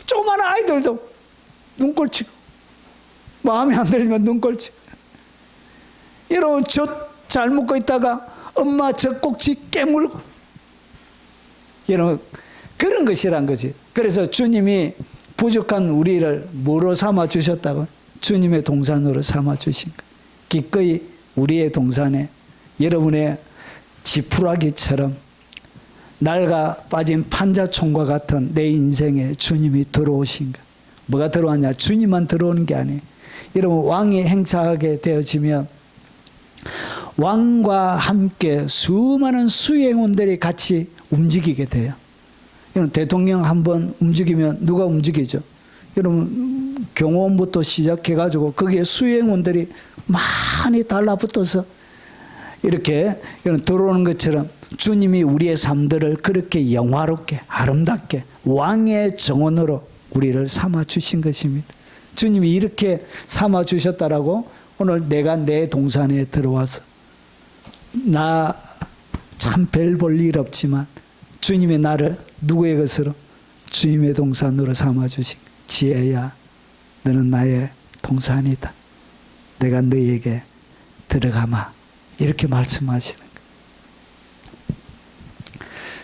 조그마한 아이들도 눈꼴치고 마음에 안 들면 눈꼴치고, 여러분 젖 잘 먹고 있다가 엄마 젖꼭지 깨물고, 여러분 그런 것이란 것이. 그래서 주님이 부족한 우리를 뭐로 삼아 주셨다고? 주님의 동산으로 삼아 주신 것. 기꺼이 우리의 동산에 여러분의 지푸라기처럼 낡아 빠진 판자총과 같은 내 인생에 주님이 들어오신 것. 뭐가 들어왔냐? 주님만 들어오는 게 아니에요. 여러분 왕이 행차하게 되어지면 왕과 함께 수많은 수행원들이 같이 움직이게 돼요. 여러분 대통령 한번 움직이면 누가 움직이죠? 여러분 경호원부터 시작해가지고 거기에 수행원들이 많이 달라붙어서 이렇게 여러분 들어오는 것처럼 주님이 우리의 삶들을 그렇게 영화롭게 아름답게 왕의 정원으로 우리를 삼아 주신 것입니다. 주님이 이렇게 삼아 주셨다라고 오늘 내가 내 동산에 들어와서 나 참 별 볼 일 없지만 주님의 나를 누구의 것으로? 주님의 동산으로 삼아 주신 지혜야, 너는 나의 동산이다. 내가 너에게 들어가마. 이렇게 말씀하시는 거예요.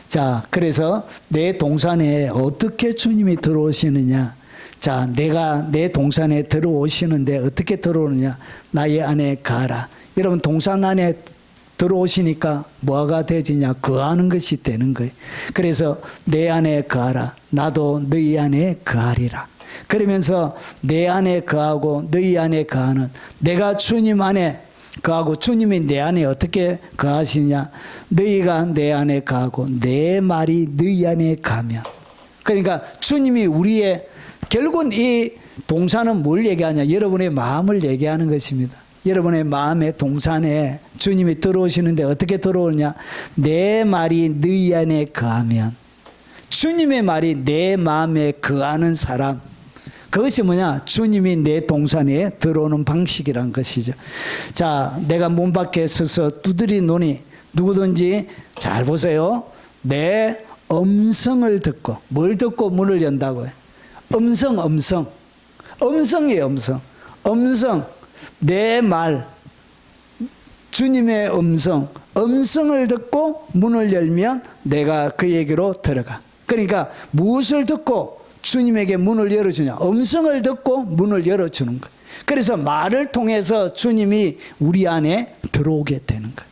자, 그래서 내 동산에 어떻게 주님이 들어오시느냐? 자, 내가 내 동산에 들어오시는데 어떻게 들어오느냐? 나의 안에 가라. 여러분 동산 안에 들어오시니까 뭐가 되지냐? 거하는 것이 되는 거예요. 그래서 내 안에 거하라. 나도 너희 안에 거하리라. 그러면서 내 안에 거하고 너희 안에 거하는, 내가 주님 안에 거하고 주님이 내 안에 어떻게 거하시냐? 너희가 내 안에 거하고 내 말이 너희 안에 거하면. 그러니까 주님이 우리의, 결국은 이 동산은 뭘 얘기하냐? 여러분의 마음을 얘기하는 것입니다. 여러분의 마음의 동산에 주님이 들어오시는데 어떻게 들어오냐? 내 말이 너희 안에 거하면. 주님의 말이 내 마음에 거하는 사람, 그것이 뭐냐? 주님이 내 동산에 들어오는 방식이란 것이죠. 자, 내가 문 밖에 서서 두드리 노니 누구든지 잘 보세요. 내 음성을 듣고, 뭘 듣고 문을 연다고요? 음성이에요, 음성. 내 말, 주님의 음성을 듣고 문을 열면 내가 그에게로 들어가. 그러니까 무엇을 듣고 주님에게 문을 열어주냐? 음성을 듣고 문을 열어주는 거예요. 그래서 말을 통해서 주님이 우리 안에 들어오게 되는 거예요.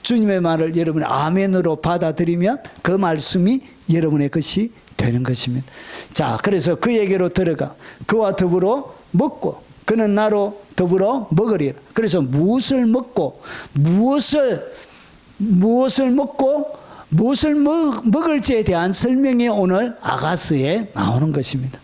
주님의 말을 여러분이 아멘으로 받아들이면 그 말씀이 여러분의 것이 되는 것입니다. 자, 그래서 그에게로 들어가 그와 더불어 먹고 그는 나로 더불어 먹으리라. 그래서 무엇을 먹고 무엇을 먹을지에 대한 설명이 오늘 아가서에 나오는 것입니다.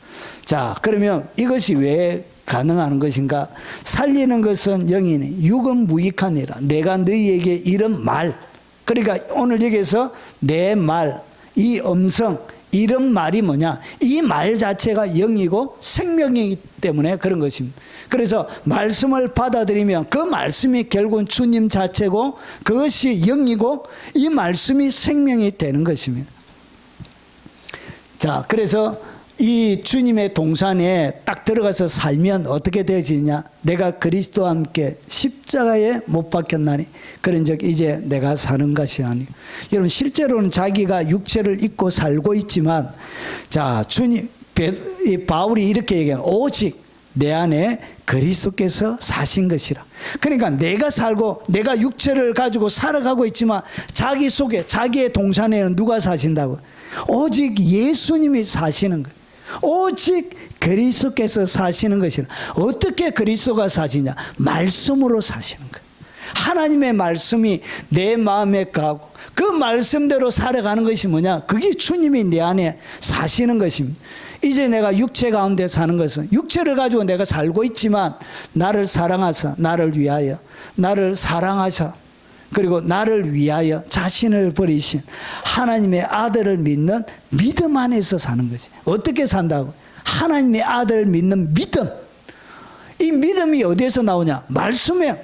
자, 그러면 이것이 왜 가능한 것인가? 살리는 것은 영이니 육은 무익하니라. 내가 너희에게 이런 말, 그러니까 오늘 여기서 내 말, 이 음성, 이런 말이 뭐냐? 이 말 자체가 영이고 생명이기 때문에 그런 것입니다. 그래서 말씀을 받아들이면 그 말씀이 결국은 주님 자체고 그것이 영이고 이 말씀이 생명이 되는 것입니다. 자, 그래서 이 주님의 동산에 딱 들어가서 살면 어떻게 되어지냐? 내가 그리스도와 함께 십자가에 못 박혔나니 그런즉 이제 내가 사는 것이 아니요. 여러분 실제로는 자기가 육체를 입고 살고 있지만, 자, 바울이 이렇게 얘기해요. 오직 내 안에 그리스도께서 사신 것이라. 그러니까 내가 살고 내가 육체를 가지고 살아가고 있지만 자기 속에, 자기의 동산에는 누가 사신다고? 오직 예수님이 사시는 거예요. 오직 그리스도께서 사시는 것이라. 어떻게 그리스도가 사시냐? 말씀으로 사시는 거예요. 하나님의 말씀이 내 마음에 가고 그 말씀대로 살아가는 것이 뭐냐? 그게 주님이 내 안에 사시는 것입니다. 이제 내가 육체 가운데 사는 것은 육체를 가지고 내가 살고 있지만 나를 사랑하사 나를 위하여 나를 사랑하사 그리고 나를 위하여 자신을 버리신 하나님의 아들을 믿는 믿음 안에서 사는 거지. 어떻게 산다고? 하나님의 아들을 믿는 믿음. 이 믿음이 어디에서 나오냐? 말씀을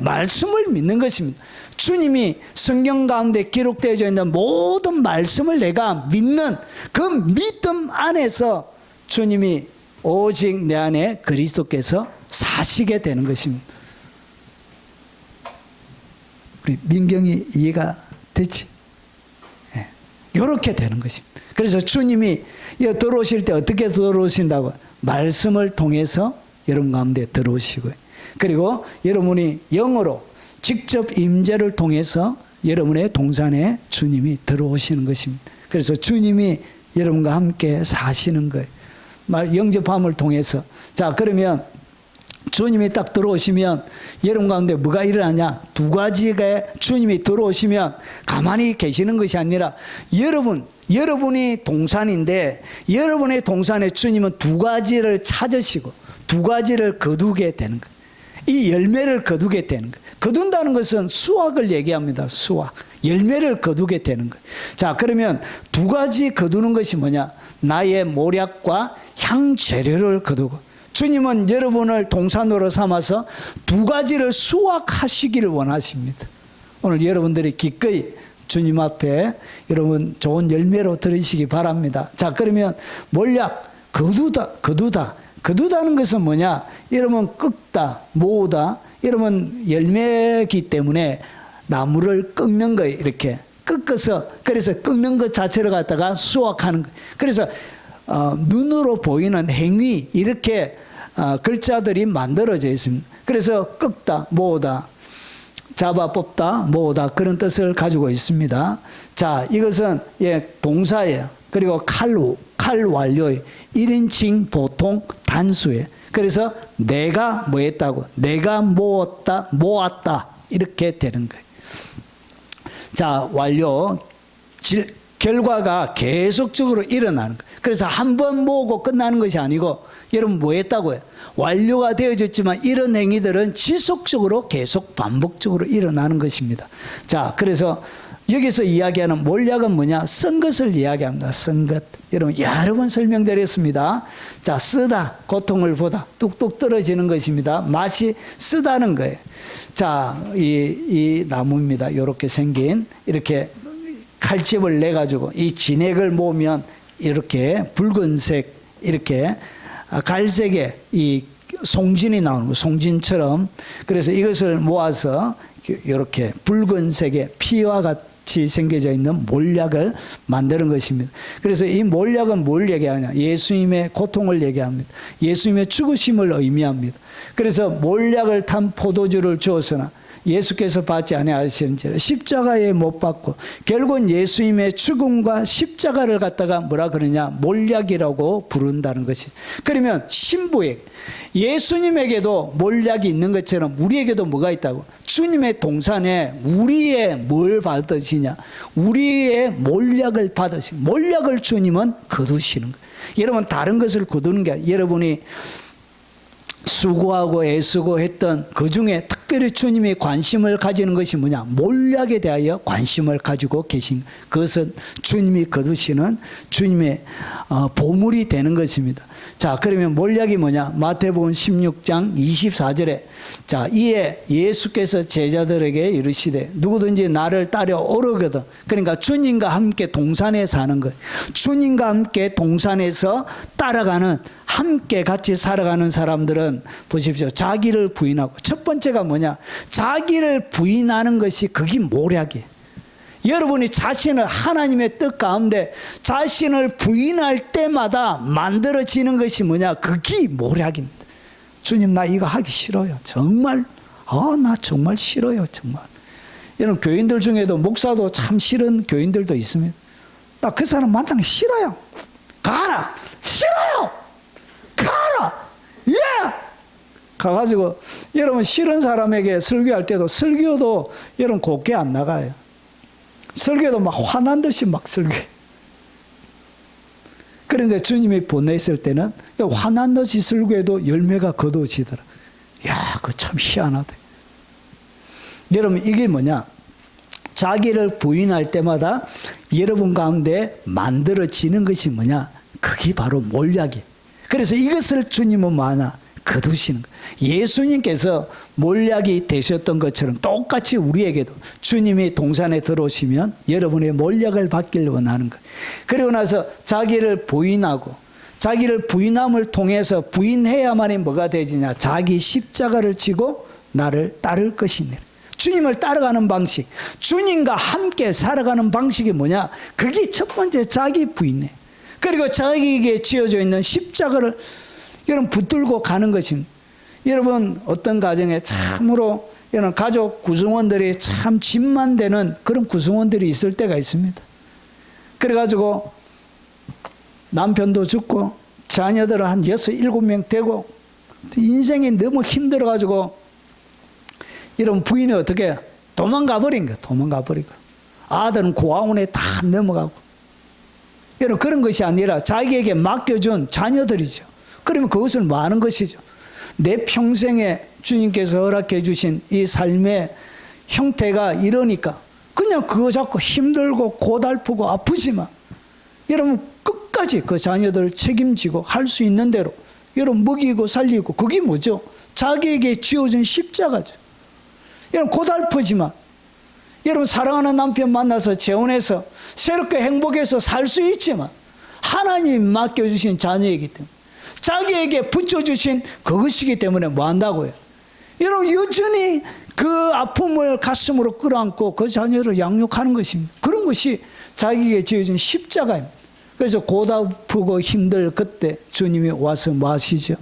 믿는 것입니다. 주님이 성경 가운데 기록되어 있는 모든 말씀을 내가 믿는 그 믿음 안에서 주님이 오직 내 안에 그리스도께서 사시게 되는 것입니다. 우리 민경이 이해가 되지? 예. 이렇게 되는 것입니다. 그래서 주님이 들어오실 때 어떻게 들어오신다고? 말씀을 통해서 여러분 가운데 들어오시고요. 그리고 여러분이 영으로 직접 임재를 통해서 여러분의 동산에 주님이 들어오시는 것입니다. 그래서 주님이 여러분과 함께 사시는 거예요. 영접함을 통해서. 자, 그러면 주님이 딱 들어오시면 여러분 가운데 뭐가 일어나냐? 두 가지가 주님이 들어오시면 가만히 계시는 것이 아니라 여러분이 동산인데 여러분의 동산에 주님은 두 가지를 찾으시고 두 가지를 거두게 되는 거예요. 이 열매를 거두게 되는 거예요. 거둔다는 것은 수확을 얘기합니다. 수확. 열매를 거두게 되는 거예요. 자, 그러면 두 가지 거두는 것이 뭐냐? 나의 모략과 향재료를 거두고 주님은 여러분을 동산으로 삼아서 두 가지를 수확하시기를 원하십니다. 오늘 여러분들이 기꺼이 주님 앞에 여러분 좋은 열매로 들으시기 바랍니다. 자, 그러면 몰약, 거두다는 것은 뭐냐? 여러분 꺾다, 모으다, 여러분 열매이기 때문에 나무를 꺾는 거예요. 이렇게 꺾어서, 그래서 꺾는 것 자체를 갖다가 수확하는 거예요. 그래서 눈으로 보이는 행위, 이렇게 글자들이 만들어져 있습니다. 그래서 꺾다, 모으다, 잡아 뽑다, 모으다, 그런 뜻을 가지고 있습니다. 자, 이것은 동사예요. 그리고 칼 완료의 1인칭 보통 단수예요. 그래서 내가 뭐 했다고? 내가 모았다. 이렇게 되는 거예요. 자, 완료. 결과가 계속적으로 일어나는 거예요. 그래서 한 번 모으고 끝나는 것이 아니고 여러분 뭐 했다고요? 완료가 되어졌지만 이런 행위들은 지속적으로 계속 반복적으로 일어나는 것입니다. 자, 그래서 여기서 이야기하는 몰약은 뭐냐? 쓴 것을 이야기합니다. 쓴 것. 여러분 여러 번 설명드렸습니다. 자, 쓰다, 고통을 보다, 뚝뚝 떨어지는 것입니다. 맛이 쓰다는 거예요. 자, 이 나무입니다. 이렇게 생긴, 이렇게 칼집을 내가지고 이 진액을 모으면 이렇게 붉은색, 이렇게 갈색의 이 송진이 나오는 거, 송진처럼. 그래서 이것을 모아서 이렇게 붉은색의 피와 같이 생겨져 있는 몰약을 만드는 것입니다. 그래서 이 몰약은 뭘 얘기하냐? 예수님의 고통을 얘기합니다. 예수님의 죽으심을 의미합니다. 그래서 몰약을 탄 포도주를 주었으나 예수께서 받지 아니하시는지라 십자가에 못 박고, 결국은 예수님의 죽음과 십자가를 갖다가 뭐라 그러냐? 몰약이라고 부른다는 것이죠. 그러면 신부에게, 예수님에게도 몰약이 있는 것처럼 우리에게도 뭐가 있다고? 주님의 동산에 우리의 뭘 받으시냐? 우리의 몰약을 받으시고, 몰약을 주님은 거두시는 거예요. 여러분 다른 것을 거두는 게 아니라 여러분이 수고하고 애쓰고 했던 그 중에 특별히 주님이 관심을 가지는 것이 뭐냐? 몰약에 대하여 관심을 가지고 계신, 그것은 주님이 거두시는 주님의 보물이 되는 것입니다. 자, 그러면 몰약이 뭐냐? 마태복음 16장 24절에 자, 이에 예수께서 제자들에게 이르시되 누구든지 나를 따려 오르거든. 그러니까 주님과 함께 동산에 사는 거예요. 주님과 함께 동산에서 따라가는, 함께 같이 살아가는 사람들은 보십시오. 자기를 부인하고, 첫 번째가 뭐냐? 자기를 부인하는 것이 그게 몰약이에요. 여러분이 자신을 하나님의 뜻 가운데 자신을 부인할 때마다 만들어지는 것이 뭐냐? 그게 몰약입니다. 주님, 나 이거 하기 싫어요. 정말, 나 정말 싫어요. 정말. 여러분, 교인들 중에도 목사도 참 싫은 교인들도 있습니다. 나 그 사람 만나기 싫어요. 가라. 싫어요. 가라. 예. 가가지고 여러분 싫은 사람에게 설교할 때도 설교도 여러분 곱게 안 나가요. 설교도 막 화난 듯이 막 설교해. 그런데 주님이 보냈을 때는 화난 듯이 설교해도 열매가 거두어지더라. 야, 그거 참 희한하다. 여러분 이게 뭐냐? 자기를 부인할 때마다 여러분 가운데 만들어지는 것이 뭐냐? 그게 바로 몰약이에요. 그래서 이것을 주님은 뭐하나? 거두시는 거예요. 예수님께서 몰약이 되셨던 것처럼 똑같이 우리에게도 주님이 동산에 들어오시면 여러분의 몰약을 받기를 원하는 거예요. 그리고 나서 자기를 부인하고, 자기를 부인함을 통해서 부인해야만이 뭐가 되지냐? 자기 십자가를 지고 나를 따를 것이니라. 주님을 따라가는 방식, 주님과 함께 살아가는 방식이 뭐냐? 그게 첫 번째 자기 부인이에요. 그리고 자기에게 지어져 있는 십자가를 여러분 붙들고 가는 것입니다. 여러분 어떤 가정에 참으로 여러분 가족 구성원들이 참 짐만 되는 그런 구성원들이 있을 때가 있습니다. 그래가지고 남편도 죽고 자녀들은 한 6, 7명 되고 인생이 너무 힘들어가지고 여러분 부인이 어떻게 도망가 버린 거예요. 도망가 버리고 아들은 고아원에 다 넘어가고, 여러분 그런 것이 아니라 자기에게 맡겨준 자녀들이죠. 그러면 그것을 뭐 하는 것이죠? 내 평생에 주님께서 허락해 주신 이 삶의 형태가 이러니까 그냥 그거 잡고 힘들고 고달프고 아프지만 여러분 끝까지 그 자녀들을 책임지고 할 수 있는 대로 여러분 먹이고 살리고, 그게 뭐죠? 자기에게 지어진 십자가죠. 여러분 고달프지만 여러분 사랑하는 남편 만나서 재혼해서 새롭게 행복해서 살 수 있지만 하나님이 맡겨주신 자녀이기 때문에, 자기에게 붙여주신 그것이기 때문에 뭐 한다고요? 여러분 여전히 그 아픔을 가슴으로 끌어안고 그 자녀를 양육하는 것입니다. 그런 것이 자기에게 지어진 십자가입니다. 그래서 고달프고 힘들 그때 주님이 와서 뭐 하시죠?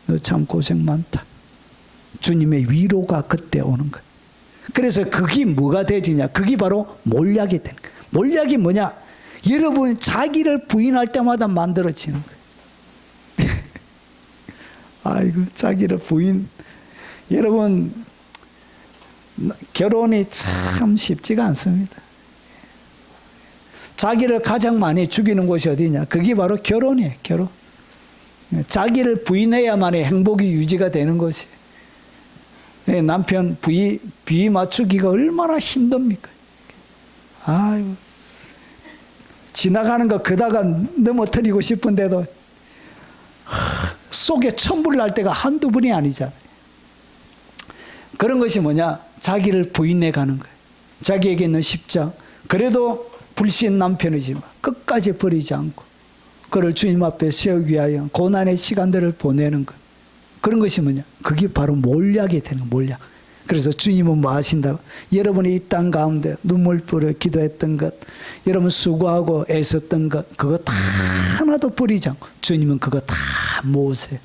너 참 고생 많다. 주님의 위로가 그때 오는 거예요. 그래서 그게 뭐가 되지냐? 그게 바로 몰약이 되는 거예요. 몰약이 뭐냐? 여러분 자기를 부인할 때마다 만들어지는 거예요. 아이고, 자기를 부인. 여러분 결혼이 참 쉽지가 않습니다. 자기를 가장 많이 죽이는 곳이 어디냐? 그게 바로 결혼이에요. 결혼. 자기를 부인해야만이 행복이 유지가 되는 것이. 남편 비위 맞추기가 얼마나 힘듭니까? 아이고, 지나가는 거 그다가 넘어뜨리고 싶은데도 속에 천불 날 때가 한두 번이 아니잖아요. 그런 것이 뭐냐? 자기를 부인해 가는 거예요. 자기에게 있는 십자가. 그래도 불신 남편이지만 끝까지 버리지 않고 그를 주님 앞에 세우기 위하여 고난의 시간들을 보내는 것. 그런 것이 뭐냐? 그게 바로 몰약이 되는 거예요. 몰약. 그래서 주님은 뭐 하신다고? 여러분이 이 땅 가운데 눈물 뿌려 기도했던 것, 여러분 수고하고 애썼던 것, 그거 다 하나도 버리지 않고 주님은 그거 다 모으세요.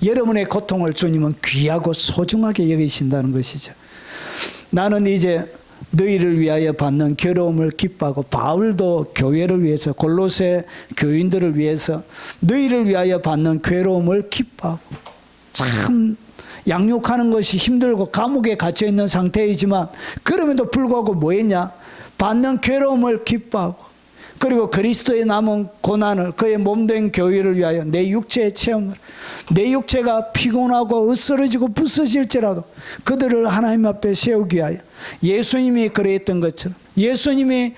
여러분의 고통을 주님은 귀하고 소중하게 여기신다는 것이죠. 나는 이제 너희를 위하여 받는 괴로움을 기뻐하고, 바울도 교회를 위해서, 골로새 교인들을 위해서 너희를 위하여 받는 괴로움을 기뻐하고, 참 양육하는 것이 힘들고 감옥에 갇혀 있는 상태이지만 그럼에도 불구하고 뭐 했냐? 받는 괴로움을 기뻐하고, 그리고 그리스도의 남은 고난을 그의 몸된 교회를 위하여 내 육체의 체험을, 내 육체가 피곤하고 으스러지고 부서질지라도 그들을 하나님 앞에 세우기 위하여, 예수님이 그랬던 것처럼, 예수님이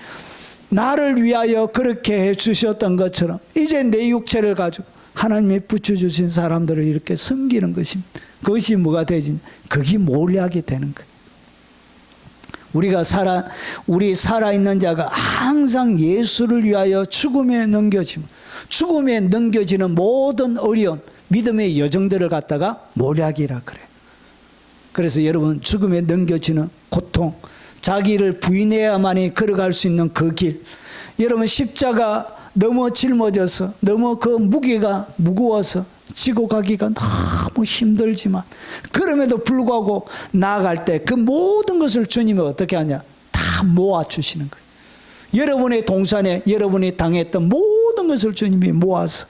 나를 위하여 그렇게 해주셨던 것처럼 이제 내 육체를 가지고 하나님이 붙여주신 사람들을 이렇게 섬기는 것입니다. 그것이 뭐가 되지? 그게 몰약이 되는 거예요. 우리 살아있는 자가 항상 예수를 위하여 죽음에 넘겨지는 모든 어려운 믿음의 여정들을 갖다가 몰약이라 그래요. 그래서 여러분, 죽음에 넘겨지는 고통, 자기를 부인해야만이 걸어갈 수 있는 그 길, 여러분 십자가 너무 짊어져서, 너무 그 무게가 무거워서 지고 가기가 너무 힘들지만 그럼에도 불구하고 나아갈 때 그 모든 것을 주님이 어떻게 하냐? 다 모아주시는 거예요. 여러분의 동산에 여러분이 당했던 모든 것을 주님이 모아서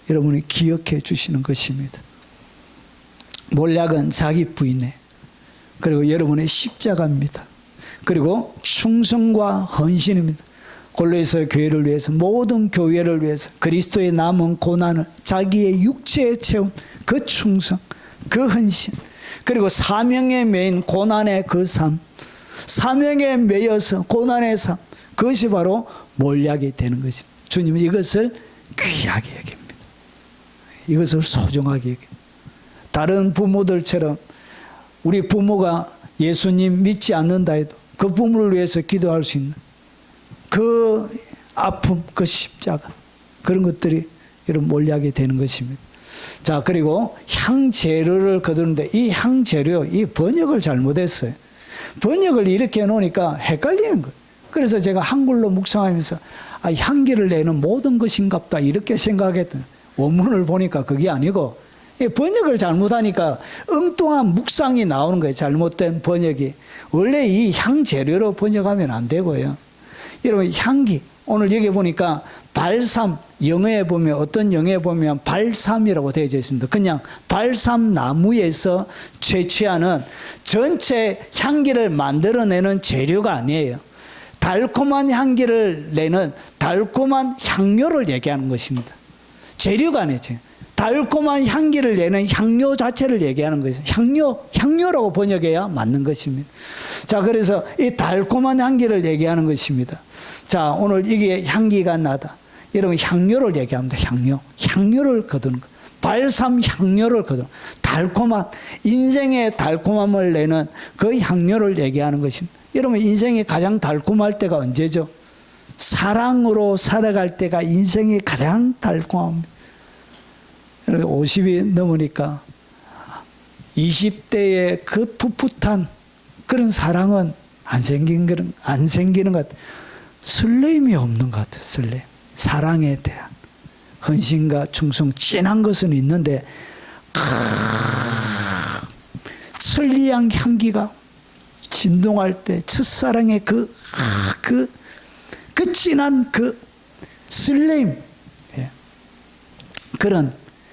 여러분이 기억해 주시는 것입니다. 몰약은 자기 부인에, 그리고 여러분의 십자가입니다. 그리고 충성과 헌신입니다. 골로새 교회를 위해서, 모든 교회를 위해서 그리스도의 남은 고난을 자기의 육체에 채운 그 충성, 그 헌신, 그리고 사명에 매인 고난의 그 삶, 사명에 매여서 고난의 삶, 그것이 바로 몰약이 되는 것입니다. 주님은 이것을 귀하게 여깁니다. 이것을 소중하게 여깁니다. 다른 부모들처럼 우리 부모가 예수님 믿지 않는다 해도 그 부모를 위해서 기도할 수 있는 그 아픔, 그 십자가, 그런 것들이 이런 몰약이 되는 것입니다. 자, 그리고 향재료를 거두는데 이 향재료, 이 번역을 잘못했어요. 번역을 이렇게 해놓으니까 헷갈리는 거예요. 그래서 제가 한글로 묵상하면서 향기를 내는 모든 것인갑다 이렇게 생각했던, 원문을 보니까 그게 아니고 번역을 잘못하니까 엉뚱한 묵상이 나오는 거예요. 잘못된 번역이. 원래 이 향재료로 번역하면 안 되고요. 여러분, 향기, 오늘 여기 보니까 발삼, 영어에 보면, 어떤 영어에 보면 발삼이라고 되어져 있습니다. 그냥 발삼 나무에서 채취하는 전체 향기를 만들어내는 재료가 아니에요. 달콤한 향기를 내는 달콤한 향료를 얘기하는 것입니다. 재료가 아니에요. 달콤한 향기를 내는 향료 자체를 얘기하는 것이에요. 향료라고 번역해야 맞는 것입니다. 자, 그래서 이 달콤한 향기를 얘기하는 것입니다. 자, 오늘 이게 향기가 나다. 여러분, 향료를 얘기합니다. 향료를 거두는 것. 발삼 향료를 거두는, 달콤한, 인생의 달콤함을 내는 그 향료를 얘기하는 것입니다. 여러분, 인생이 가장 달콤할 때가 언제죠? 사랑으로 살아갈 때가 인생이 가장 달콤합니다. 50이 넘으니까 20대의 그 풋풋한 그런 사랑은 안 생기는 것 같아요. 설렘이 없는 것 같아요. 설렘. 사랑에 대한 헌신과 충성, 진한 것은 있는데 천리향 향기가 진동할 때 첫사랑의 그 진한 그 설렘, 예.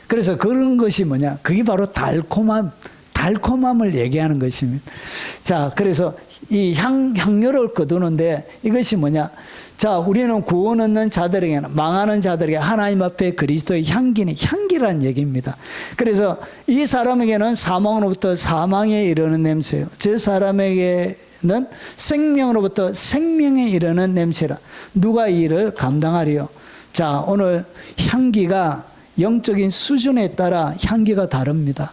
그래서 그런 것이 뭐냐? 그게 바로 달콤함을 얘기하는 것입니다. 자, 그래서 이 향료를 거두는데 이것이 뭐냐? 자, 우리는 구원 얻는 자들에게, 망하는 자들에게 하나님 앞에 그리스도의 향기란 얘기입니다. 그래서 이 사람에게는 사망으로부터 사망에 이르는 냄새예요. 저 사람에게 생명으로부터 생명에 이르는 냄새라. 누가 이 일을 감당하리요? 자, 오늘 향기가 영적인 수준에 따라 향기가 다릅니다.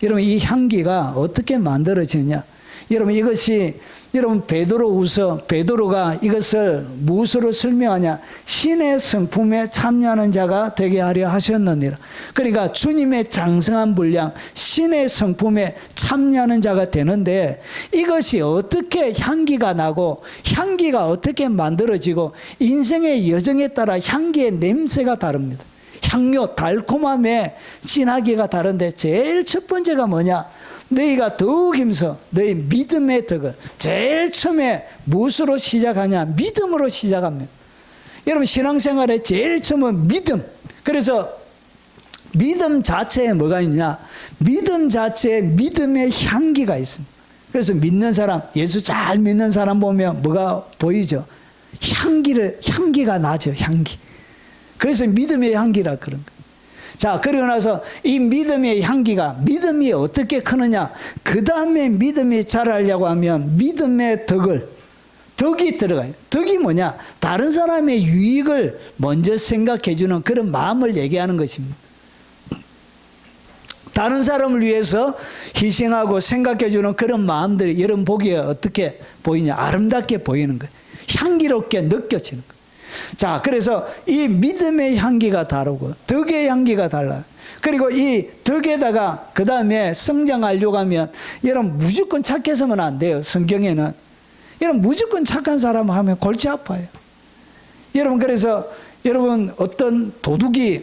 여러분, 이 향기가 어떻게 만들어지냐? 여러분, 이것이 여러분 베드로가 이것을 무엇으로 설명하냐? 신의 성품에 참여하는 자가 되게 하려 하셨느니라. 그러니까 주님의 장성한 분량, 신의 성품에 참여하는 자가 되는데, 이것이 어떻게 향기가 나고 향기가 어떻게 만들어지고 인생의 여정에 따라 향기의 냄새가 다릅니다. 향료, 달콤함의 진하기가 다른데, 제일 첫 번째가 뭐냐? 너희가 더욱 힘써 너희 믿음의 덕을, 제일 처음에 무엇으로 시작하냐? 믿음으로 시작합니다. 여러분, 신앙생활의 제일 처음은 믿음. 그래서 믿음 자체에 뭐가 있냐? 믿음 자체에 믿음의 향기가 있습니다. 그래서 믿는 사람, 예수 잘 믿는 사람 보면 뭐가 보이죠? 향기가 나죠. 향기. 그래서 믿음의 향기라 그런 거예요. 자, 그러고 나서 이 믿음의 향기가, 믿음이 어떻게 크느냐? 그 다음에 믿음이 자라려고 하면 믿음의 덕이 들어가요. 덕이 뭐냐? 다른 사람의 유익을 먼저 생각해 주는 그런 마음을 얘기하는 것입니다. 다른 사람을 위해서 희생하고 생각해 주는 그런 마음들이 여러분 보기에 어떻게 보이냐? 아름답게 보이는 거예요. 향기롭게 느껴지는 거예요. 자, 그래서 이 믿음의 향기가 다르고 덕의 향기가 달라요. 그리고 이 덕에다가 그 다음에 성장하려고 하면 여러분 무조건 착해서는 안 돼요. 성경에는 여러분 무조건 착한 사람 하면 골치 아파요. 여러분, 그래서 여러분 어떤 도둑이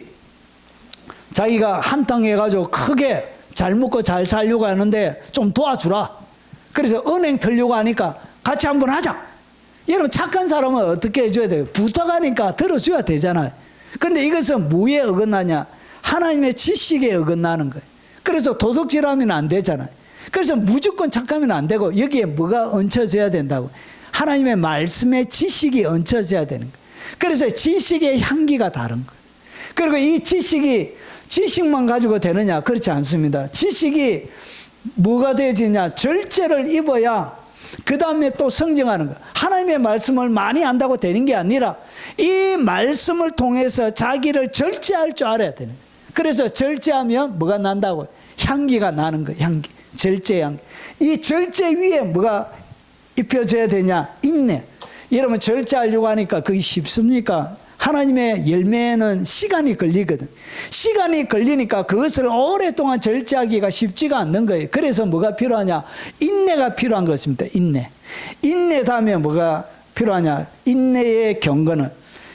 자기가 한탕 해가지고 크게 잘 먹고 잘 살려고 하는데 좀 도와주라. 그래서 은행 털려고 하니까 같이 한번 하자. 여러분, 착한 사람은 어떻게 해줘야 돼요? 부탁하니까 들어줘야 되잖아요. 근데 이것은 뭐에 어긋나냐? 하나님의 지식에 어긋나는 거예요. 그래서 도둑질하면 안 되잖아요. 그래서 무조건 착하면 안 되고 여기에 뭐가 얹혀져야 된다고? 하나님의 말씀의 지식이 얹혀져야 되는 거예요. 그래서 지식의 향기가 다른 거예요. 그리고 이 지식만 가지고 되느냐? 그렇지 않습니다. 지식이 뭐가 되어지냐? 절제를 입어야 그 다음에 또 성장하는 거야. 하나님의 말씀을 많이 안다고 되는 게 아니라 이 말씀을 통해서 자기를 절제할 줄 알아야 되는 거야. 그래서 절제하면 뭐가 난다고? 향기가 나는 거야. 향기. 절제 향기. 이 절제 위에 뭐가 입혀져야 되냐? 인내. 여러분, 절제하려고 하니까 그게 쉽습니까? 하나님의 열매는 시간이 걸리거든. 시간이 걸리니까 그것을 오랫동안 절제하기가 쉽지가 않는 거예요. 그래서 뭐가 필요하냐? 인내가 필요한 것입니다. 인내 다음에 뭐가 필요하냐? 인내의 경건을.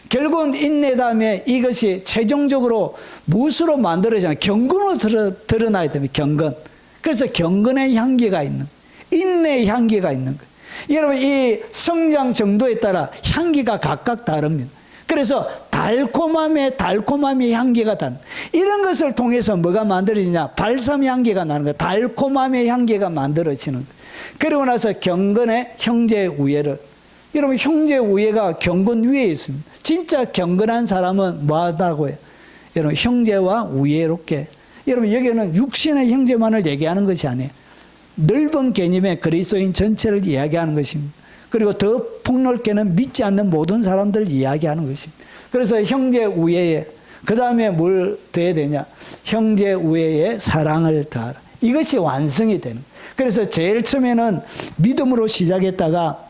결국은 인내 다음에 이것이 최종적으로 무엇으로 만들어지냐? 경건으로 드러나야 됩니다. 경건. 그래서 경건의 향기가 있는, 인내의 향기가 있는 거예요. 여러분, 이 성장 정도에 따라 향기가 각각 다릅니다. 그래서 달콤함의 향기가 다른, 이런 것을 통해서 뭐가 만들어지냐? 발삼 향기가 나는 거예요. 달콤함의 향기가 만들어지는 거예요. 그러고 나서 경건의 형제 우애를. 여러분, 형제 우애가 경건 위에 있습니다. 진짜 경건한 사람은 뭐하다고 해요? 여러분, 형제와 우애롭게. 여러분, 여기는 육신의 형제만을 얘기하는 것이 아니에요. 넓은 개념의 그리스도인 전체를 이야기하는 것입니다. 그리고 더 폭넓게는 믿지 않는 모든 사람들을 이야기하는 것입니다. 그래서 형제 우애에, 그 다음에 뭘 더해야 되냐? 형제 우애에 사랑을 더하라. 이것이 완성이 되는 거예요. 그래서 제일 처음에는 믿음으로 시작했다가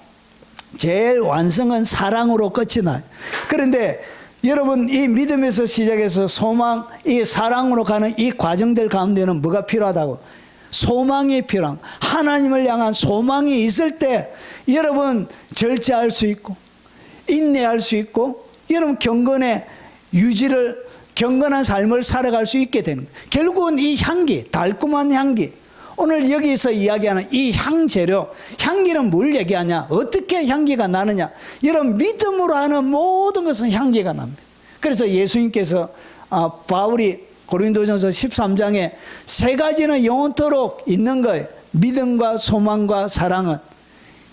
제일 완성은 사랑으로 끝이 나요. 그런데 여러분, 이 믿음에서 시작해서 소망, 이 사랑으로 가는 이 과정들 가운데는 뭐가 필요하다고? 소망이 필요한, 하나님을 향한 소망이 있을 때 여러분 절제할 수 있고 인내할 수 있고 여러분 경건의 유지를, 경건한 삶을 살아갈 수 있게 되는 거예요. 결국은 이 향기, 달콤한 향기, 오늘 여기서 이야기하는 이 향재료, 향기는 뭘 얘기하냐? 어떻게 향기가 나느냐? 여러분, 믿음으로 하는 모든 것은 향기가 납니다. 그래서 예수님께서 바울이 고린도전서 13장에 세 가지는 영원토록 있는 거예요. 믿음과 소망과 사랑은.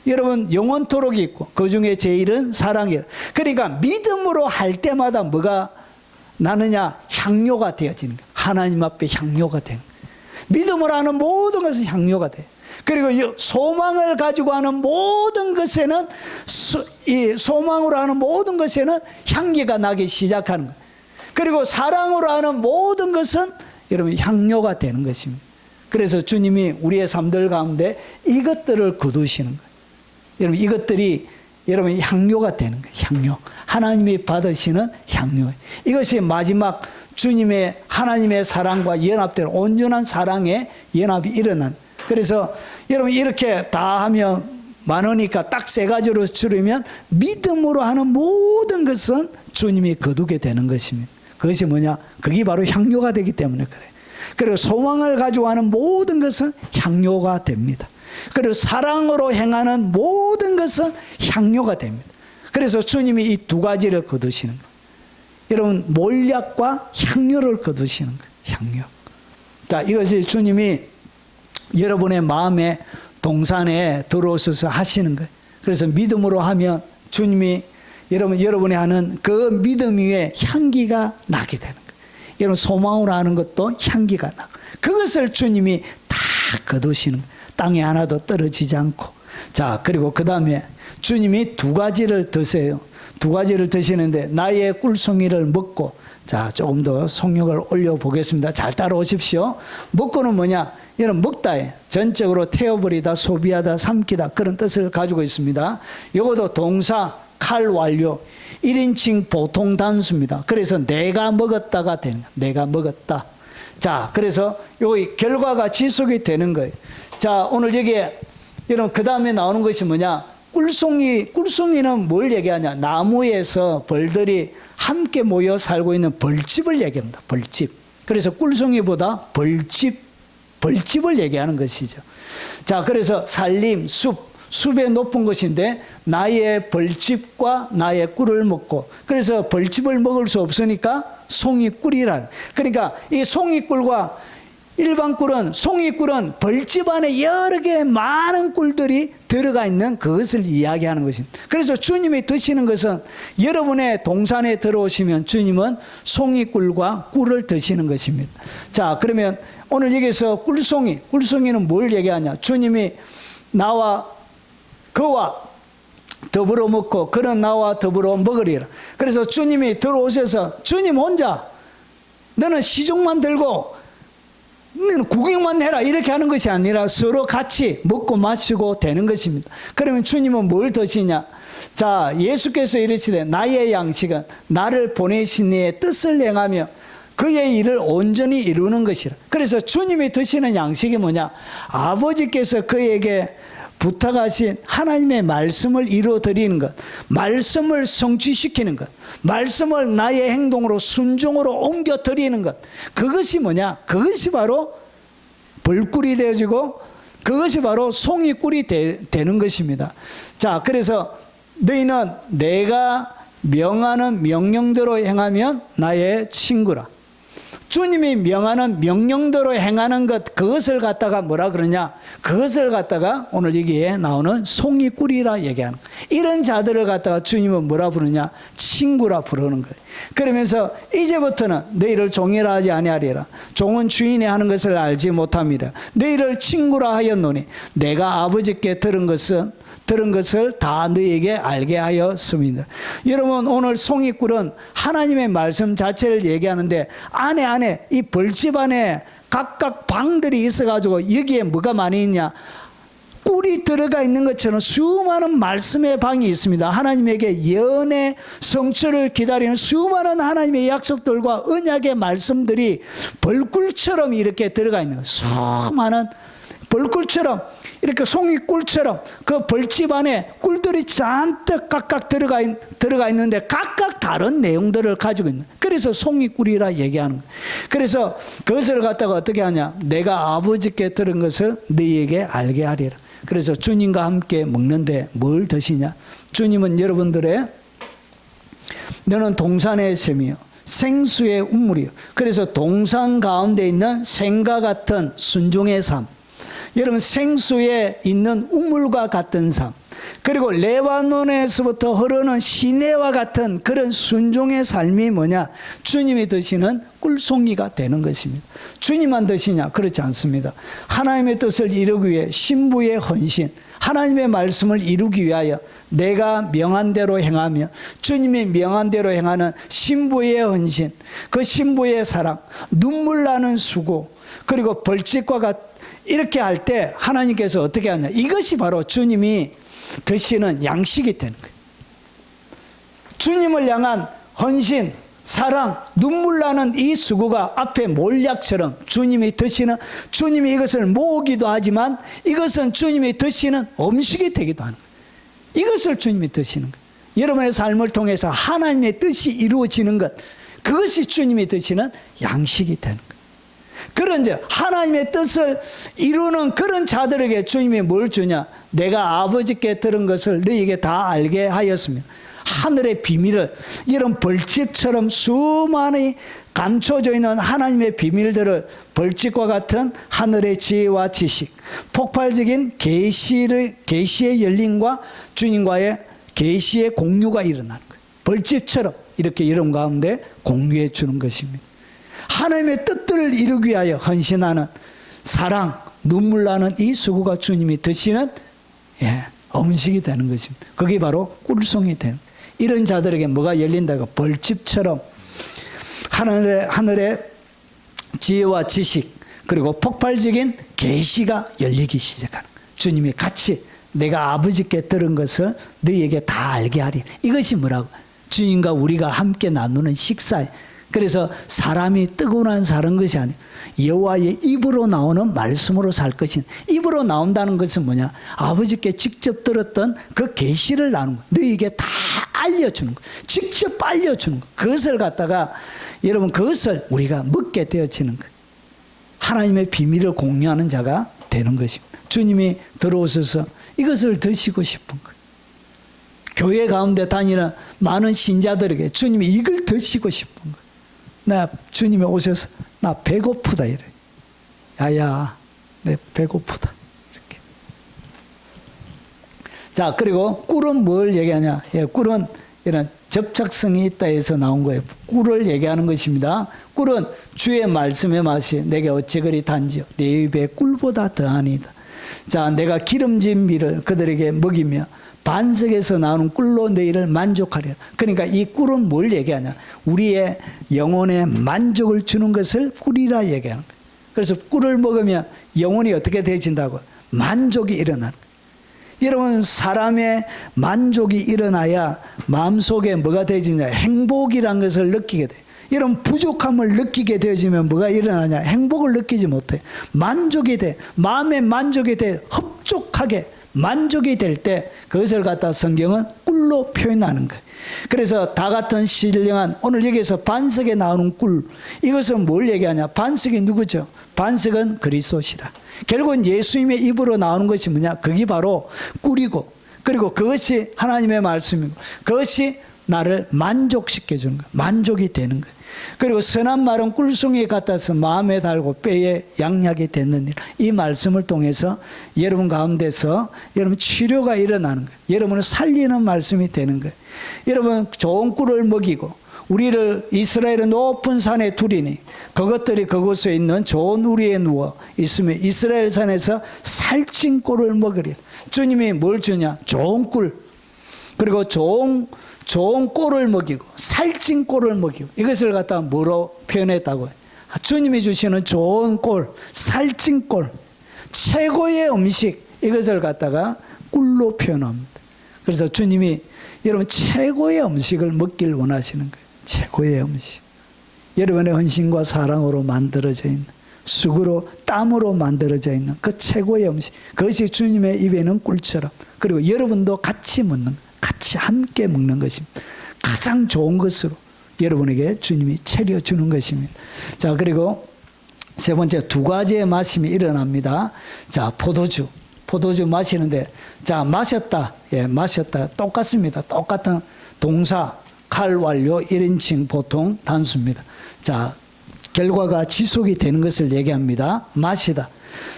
여러분, 영원토록 있고 그 중에 제일은 사랑이라. 그러니까 믿음으로 할 때마다 뭐가 나느냐? 향료가 되어지는 거예요. 하나님 앞에 향료가 되는 거예요. 믿음으로 하는 모든 것은 향료가 돼. 그리고 이 소망을 가지고 하는 모든 것에는 이 소망으로 하는 모든 것에는 향기가 나기 시작하는 거예요. 그리고 사랑으로 하는 모든 것은 여러분 향료가 되는 것입니다. 그래서 주님이 우리의 삶들 가운데 이것들을 거두시는 거예요. 여러분 이것들이 여러분 향료가 되는 거예요. 향료. 하나님이 받으시는 향료. 이것이 마지막 주님의 하나님의 사랑과 연합되는 온전한 사랑의 연합이 일어난. 그래서 여러분 이렇게 다 하면 많으니까 딱 세 가지로 줄이면 믿음으로 하는 모든 것은 주님이 거두게 되는 것입니다. 그것이 뭐냐? 그게 바로 향료가 되기 때문에 그래요. 그리고 소망을 가지고 하는 모든 것은 향료가 됩니다. 그리고 사랑으로 행하는 모든 것은 향료가 됩니다. 그래서 주님이 이 두 가지를 거두시는 거예요. 여러분 몰약과 향료를 거두시는 거예요. 향료. 자, 이것이 주님이 여러분의 마음에 동산에 들어오셔서 하시는 거예요. 그래서 믿음으로 하면 주님이 여러분이 하는 그 믿음 위에 향기가 나게 되는 거예요. 여러분 소망으로 하는 것도 향기가 나고 그것을 주님이 다 거두시는 거예요. 땅에 하나도 떨어지지 않고. 자, 그리고 그 다음에 주님이 두 가지를 드세요. 두 가지를 드시는데 나의 꿀송이를 먹고, 자, 조금 더 속력을 올려보겠습니다. 잘 따라오십시오. 먹고는 뭐냐? 여러분 먹다에 전적으로 태워버리다, 소비하다, 삼키다 그런 뜻을 가지고 있습니다. 이것도 동사 칼 완료 1인칭 보통 단수입니다. 그래서 내가 먹었다가 되는 거예요. 내가 먹었다. 자, 그래서 여기 결과가 지속이 되는 거예요. 자, 오늘 여기에 여러분 그 다음에 나오는 것이 뭐냐? 꿀송이는 뭘 얘기하냐? 나무에서 벌들이 함께 모여 살고 있는 벌집을 얘기합니다. 벌집. 그래서 꿀송이보다 벌집을 얘기하는 것이죠. 자, 그래서 산림, 숲의 높은 것인데 나의 벌집과 나의 꿀을 먹고, 그래서 벌집을 먹을 수 없으니까 송이꿀이라. 그러니까 이 송이꿀과 일반 꿀은, 송이꿀은 벌집 안에 여러 개의 많은 꿀들이 들어가 있는 그것을 이야기하는 것입니다. 그래서 주님이 드시는 것은, 여러분의 동산에 들어오시면 주님은 송이꿀과 꿀을 드시는 것입니다. 자, 그러면 오늘 여기서 꿀송이는 뭘 얘기하냐? 주님이 그와 더불어 먹고 그는 나와 더불어 먹으리라. 그래서 주님이 들어오셔서 주님 혼자 너는 시종만 들고 너는 구경만 해라 이렇게 하는 것이 아니라 서로 같이 먹고 마시고 되는 것입니다. 그러면 주님은 뭘 드시냐? 자, 예수께서 이르시되 나의 양식은 나를 보내신 이의 뜻을 행하며 그의 일을 온전히 이루는 것이라. 그래서 주님이 드시는 양식이 뭐냐? 아버지께서 그에게 부탁하신 하나님의 말씀을 이루어드리는 것, 말씀을 성취시키는 것, 말씀을 나의 행동으로 순종으로 옮겨드리는 것, 그것이 뭐냐? 그것이 바로 벌꿀이 되어지고 그것이 바로 송이꿀이 되는 것입니다. 자, 그래서 너희는 내가 명하는 명령대로 행하면 나의 친구라. 주님이 명하는 명령대로 행하는 것, 그것을 갖다가 뭐라 그러냐? 그것을 갖다가 오늘 여기에 나오는 송이꿀이라 얘기하는 거예요. 이런 자들을 갖다가 주님은 뭐라 부르냐? 친구라 부르는 거예요. 그러면서 이제부터는 너희를 종이라 하지 아니하리라. 종은 주인이 하는 것을 알지 못합니다. 너희를 친구라 하였노니 내가 아버지께 들은 것을 다 너희에게 알게 하였습니다. 여러분, 오늘 송이꿀은 하나님의 말씀 자체를 얘기하는데 안에 이 벌집 안에 각각 방들이 있어가지고 여기에 뭐가 많이 있냐? 꿀이 들어가 있는 것처럼 수많은 말씀의 방이 있습니다. 하나님에게 예언의 성취를 기다리는 수많은 하나님의 약속들과 언약의 말씀들이 벌꿀처럼 이렇게 들어가 있는 거예요. 수많은 벌꿀처럼, 이렇게 송이꿀처럼 그 벌집 안에 꿀들이 잔뜩 각각 들어가 있는데 각각 다른 내용들을 가지고 있는, 그래서 송이꿀이라 얘기하는 거예요. 그래서 그것을 갖다가 어떻게 하냐? 내가 아버지께 들은 것을 너희에게 알게 하리라. 그래서 주님과 함께 먹는데 뭘 드시냐? 주님은 여러분들의 너는 동산의 샘이요 생수의 우물이요. 그래서 동산 가운데 있는 샘과 같은 순종의 삶, 여러분 생수에 있는 우물과 같은 삶, 그리고 레바논에서부터 흐르는 시내와 같은 그런 순종의 삶이 뭐냐? 주님이 드시는 꿀송이가 되는 것입니다. 주님만 드시냐? 그렇지 않습니다. 하나님의 뜻을 이루기 위해 신부의 헌신, 하나님의 말씀을 이루기 위하여 내가 명한 대로 행하며 주님이 명한 대로 행하는 신부의 헌신, 그 신부의 사랑, 눈물 나는 수고, 그리고 벌집과 이렇게 할 때 하나님께서 어떻게 하냐? 이것이 바로 주님이 드시는 양식이 되는 거예요. 주님을 향한 헌신, 사랑, 눈물 나는 이 수고가 앞에 몰약처럼 주님이 드시는, 주님이 이것을 모으기도 하지만 이것은 주님이 드시는 음식이 되기도 하는 거예요. 이것을 주님이 드시는 거예요. 여러분의 삶을 통해서 하나님의 뜻이 이루어지는 것, 그것이 주님이 드시는 양식이 되는 거예요. 그런 이제 하나님의 뜻을 이루는 그런 자들에게 주님이 뭘 주냐? 내가 아버지께 들은 것을 너희에게 다 알게 하였습니다. 하늘의 비밀을, 이런 벌집처럼 수많이 감춰져 있는 하나님의 비밀들을, 벌집과 같은 하늘의 지혜와 지식, 폭발적인 계시의 열림과 주님과의 계시의 공유가 일어나는 거예요. 벌집처럼 이렇게 여러분 가운데 공유해 주는 것입니다. 하나님의 뜻들을 이루기 위하여 헌신하는 사랑, 눈물 나는 이 수고가 주님이 드시는 음식이 되는 것입니다. 그게 바로 꿀송이 되는, 이런 자들에게 뭐가 열린다고? 벌집처럼 하늘의 지혜와 지식, 그리고 폭발적인 계시가 열리기 시작하는 거예요. 주님이 같이 내가 아버지께 들은 것을 너희에게 다 알게 하리. 이것이 뭐라고? 주님과 우리가 함께 나누는 식사예요. 그래서 사람이 뜨거운 사는 것이 아니에요. 여호와의 입으로 나오는 말씀으로 살 것인, 입으로 나온다는 것은 뭐냐? 아버지께 직접 들었던 그 계시를 나누는 거예요. 너희에게 다 알려주는 거예요. 직접 알려주는 거예요. 그것을 갖다가 여러분, 그것을 우리가 먹게 되어지는 거예요. 하나님의 비밀을 공유하는 자가 되는 것입니다. 주님이 들어오셔서 이것을 드시고 싶은 거예요. 교회 가운데 다니는 많은 신자들에게 주님이 이걸 드시고 싶은 거예요. 나 주님이 오셔서 나 배고프다 이래. 야야, 내 배고프다. 이렇게. 자, 그리고 꿀은 뭘 얘기하냐? 꿀은 이런 접착성이 있다 해서 나온 거예요. 꿀을 얘기하는 것입니다. 꿀은 주의 말씀의 맛이 내게 어찌 그리 단지요? 내 입에 꿀보다 더하니이다. 자, 내가 기름진 밀을 그들에게 먹이며 반석에서 나오는 꿀로 너희를 만족하리라. 그러니까 이 꿀은 뭘 얘기하냐? 우리의 영혼에 만족을 주는 것을 꿀이라 얘기하는 거예요. 그래서 꿀을 먹으면 영혼이 어떻게 되어진다고? 만족이 일어나는 거예요. 여러분, 사람의 만족이 일어나야 마음속에 뭐가 되어지냐? 행복이란 것을 느끼게 돼요. 이런 부족함을 느끼게 되어지면 뭐가 일어나냐? 행복을 느끼지 못해. 만족이 돼. 마음의 만족이 돼. 흡족하게 만족이 될 때 그것을 갖다 성경은 꿀로 표현하는 거예요. 그래서 다 같은 신령한, 오늘 여기에서 반석에 나오는 꿀, 이것은 뭘 얘기하냐? 반석이 누구죠? 반석은 그리스도시라. 결국은 예수님의 입으로 나오는 것이 뭐냐? 그게 바로 꿀이고, 그리고 그것이 하나님의 말씀이고, 그것이 나를 만족시켜주는 거예요. 만족이 되는 거예요. 그리고 선한 말은 꿀송이에 같아서 마음에 달고 뼈에 양약이 됐느니라. 이 말씀을 통해서 여러분 가운데서 여러분 치료가 일어나는 거예요. 여러분을 살리는 말씀이 되는 거예요. 여러분, 좋은 꿀을 먹이고 우리를 이스라엘의 높은 산에 두리니 그것들이 그곳에 있는 좋은 우리에 누워 있으면 이스라엘 산에서 살찐 꿀을 먹으리라. 주님이 뭘 주냐? 좋은 꿀, 그리고 좋은 꿀을 먹이고 살찐 꿀을 먹이고, 이것을 갖다가 뭐로 표현했다고요? 주님이 주시는 좋은 꿀, 살찐 꿀, 최고의 음식, 이것을 갖다가 꿀로 표현합니다. 그래서 주님이 여러분 최고의 음식을 먹길 원하시는 거예요. 최고의 음식. 여러분의 헌신과 사랑으로 만들어져 있는, 수고로 땀으로 만들어져 있는 그 최고의 음식, 그것이 주님의 입에는 꿀처럼, 그리고 여러분도 같이 먹는 거예요. 같이 함께 먹는 것입니다. 가장 좋은 것으로 여러분에게 주님이 차려주는 것입니다. 자, 그리고 세 번째, 두 가지의 마심이 일어납니다. 자, 포도주 마시는데, 자, 마셨다. 마셨다. 똑같습니다. 똑같은 동사, 칼 완료 1인칭 보통 단수입니다. 자, 결과가 지속이 되는 것을 얘기합니다. 마시다.